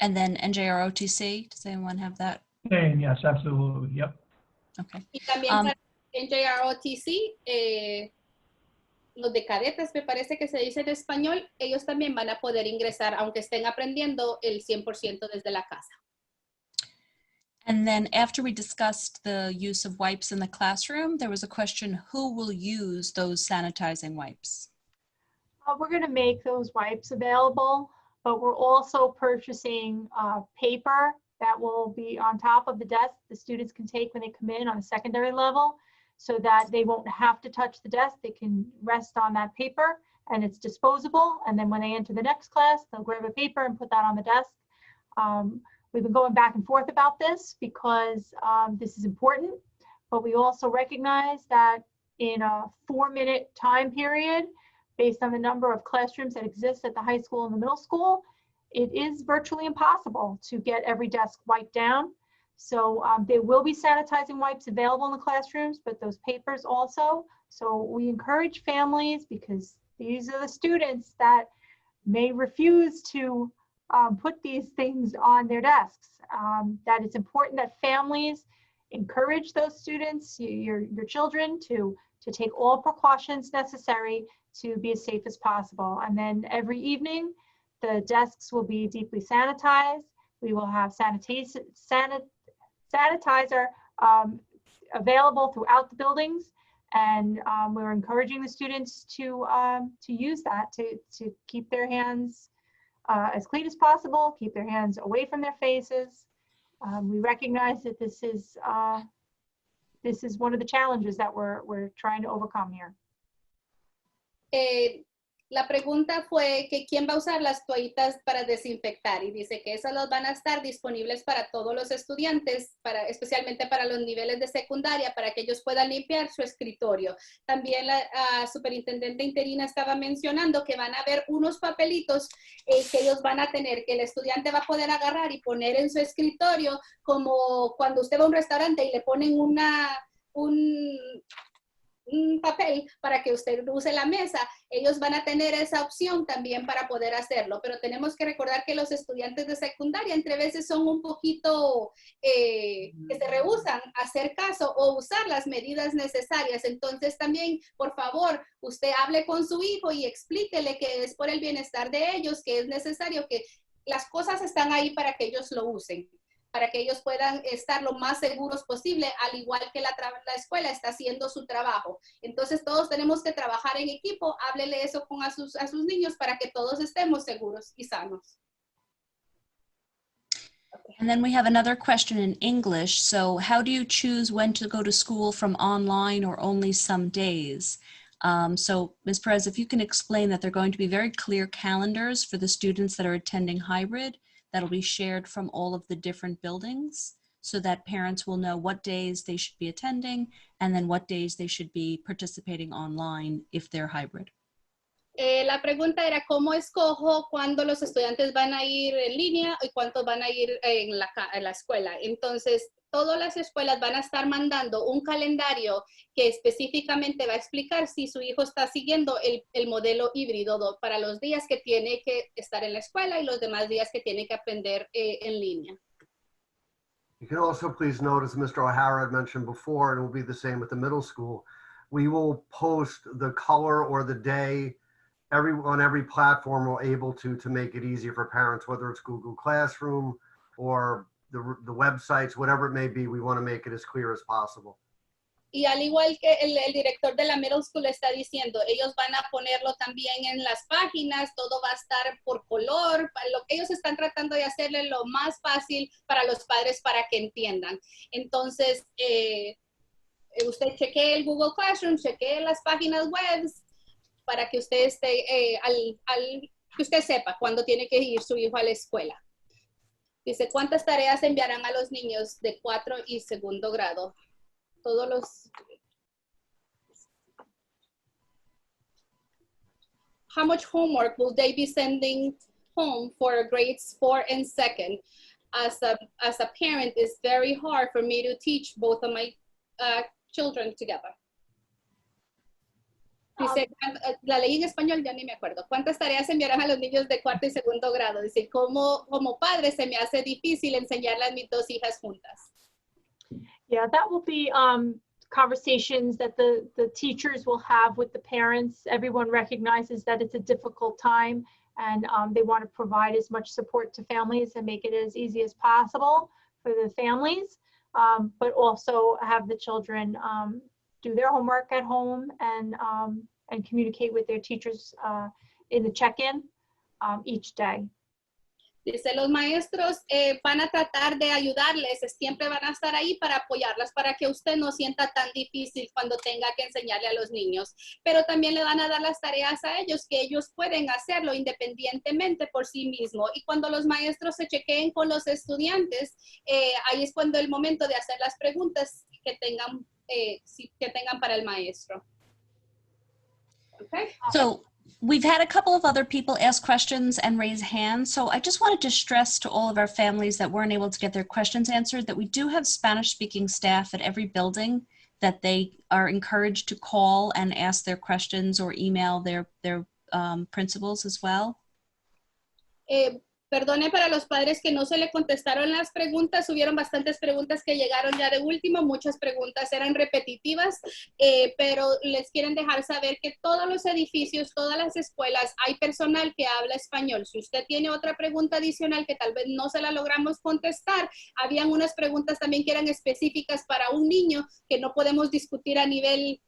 And then NJROTC, does anyone have that? And yes, absolutely. Yep. Okay. Y también para NJROTC, los de cadetes, me parece que se dice en español, ellos también van a poder ingresar, aunque estén aprendiendo el 100% desde la casa. And then after we discussed the use of wipes in the classroom, there was a question, who will use those sanitizing wipes? We're going to make those wipes available, but we're also purchasing paper that will be on top of the desk the students can take when they come in on a secondary level, so that they won't have to touch the desk. They can rest on that paper and it's disposable. And then when they enter the next class, they'll grab a paper and put that on the desk. We've been going back and forth about this because this is important, but we also recognize that in a 4-minute time period, based on the number of classrooms that exist at the high school and the middle school, it is virtually impossible to get every desk wiped down. So there will be sanitizing wipes available in the classrooms, but those papers also. So we encourage families, because these are the students that may refuse to put these things on their desks, that it's important that families encourage those students, your children, to take all precautions necessary to be as safe as possible. And then every evening, the desks will be deeply sanitized. We will have sanitizer available throughout the buildings, and we're encouraging the students to use that to keep their hands as clean as possible, keep their hands away from their faces. We recognize that this is one of the challenges that we're trying to overcome here. La pregunta fue que quién va a usar las toallitas para desinfectar y dice que esas los van a estar disponibles para todos los estudiantes, especialmente para los niveles de secundaria, para que ellos puedan limpiar su escritorio. También la superintendente interina estaba mencionando que van a haber unos papelitos que ellos van a tener, que el estudiante va a poder agarrar y poner en su escritorio, como cuando usted va a un restaurante y le ponen un papel para que usted use la mesa, ellos van a tener esa opción también para poder hacerlo, pero tenemos que recordar que los estudiantes de secundaria entre veces son un poquito que se rehúsan a hacer caso o usar las medidas necesarias. Entonces también, por favor, usted hable con su hijo y explíquele que es por el bienestar de ellos, que es necesario, que las cosas están ahí para que ellos lo usen, para que ellos puedan estar lo más seguros posible, al igual que la escuela está haciendo su trabajo. Entonces todos tenemos que trabajar en equipo. Háblele eso a sus niños para que todos estemos seguros y sanos. And then we have another question in English. So how do you choose when to go to school from online or only some days? So Ms. Perez, if you can explain that they're going to be very clear calendars for the students that are attending hybrid, that'll be shared from all of the different buildings so that parents will know what days they should be attending and then what days they should be participating online if they're hybrid. La pregunta era cómo escojo cuándo los estudiantes van a ir en línea y cuántos van a ir en la escuela. Entonces, todas las escuelas van a estar mandando un calendario que específicamente va a explicar si su hijo está siguiendo el modelo híbrido para los días que tiene que estar en la escuela y los demás días que tiene que aprender en línea. You can also please note, as Mr. O'Hara had mentioned before, and it will be the same with the middle school, we will post the color or the day on every platform we're able to make it easier for parents, whether it's Google Classroom or the websites, whatever it may be. We want to make it as clear as possible. Y al igual que el director de la middle school está diciendo, ellos van a ponerlo también en las páginas, todo va a estar por color, lo que ellos están tratando de hacerle lo más fácil para los padres para que entiendan. Entonces, usted chequee el Google Classroom, chequee las páginas web para que usted esté, que usted sepa cuándo tiene que ir su hijo a la escuela. Dice, ¿cuántas tareas enviarán a los niños de 4 y segundo grado? Todos los... How much homework will they be sending home for grades 4 and 2nd? As a parent, it's very hard for me to teach both of my children together. Dice, la leí en español, ya ni me acuerdo. ¿Cuántas tareas enviarán a los niños de cuarto y segundo grado? Dice, como padre se me hace difícil enseñarle a mis dos hijas juntas. Yeah, that will be conversations that the teachers will have with the parents. Everyone recognizes that it's a difficult time, and they want to provide as much support to families and make it as easy as possible for the families, but also have the children do their homework at home and communicate with their teachers in the check-in each day. Dice, los maestros van a tratar de ayudarles, siempre van a estar ahí para apoyarlas, para que usted no sienta tan difícil cuando tenga que enseñarle a los niños, pero también le van a dar las tareas a ellos, que ellos pueden hacerlo independientemente por sí mismos. Y cuando los maestros se chequeen con los estudiantes, ahí es cuando el momento de hacer las preguntas que tengan para el maestro. Okay. So we've had a couple of other people ask questions and raise hands. So I just wanted to stress to all of our families that weren't able to get their questions answered that we do have Spanish-speaking staff at every building that they are encouraged to call and ask their questions or email their principals as well. Perdone para los padres que no se le contestaron las preguntas. Hubieron bastantes preguntas que llegaron ya de último. Muchas preguntas eran repetitivas, pero les quieren dejar saber que todos los edificios, todas las escuelas, hay personal que habla español. Si usted tiene otra pregunta adicional que tal vez no se la logramos contestar, habían unas preguntas también que eran específicas para un niño que no podemos discutir a nivel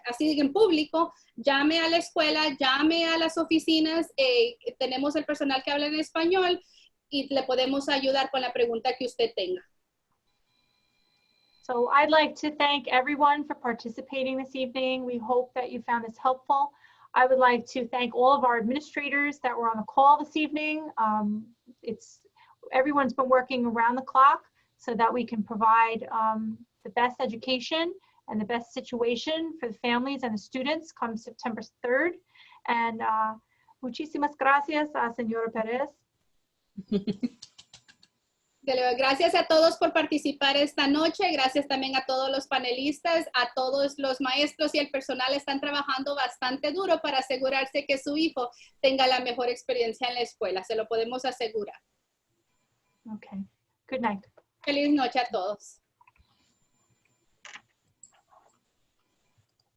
así en público. Llame a la escuela, llame a las oficinas, tenemos el personal que habla en español y le podemos ayudar con la pregunta que usted tenga. So I'd like to thank everyone for participating this evening. We hope that you found this helpful. I would like to thank all of our administrators that were on the call this evening. Everyone's been working around the clock so that we can provide the best education and the best situation for the families and the students come September 3rd. And muchísimas gracias, señora Pérez. Gracias a todos por participar esta noche. Gracias también a todos los panelistas, a todos los maestros y el personal. Están trabajando bastante duro para asegurarse que su hijo tenga la mejor experiencia en la escuela. Se lo podemos asegurar. Okay. Good night. Feliz noche a todos.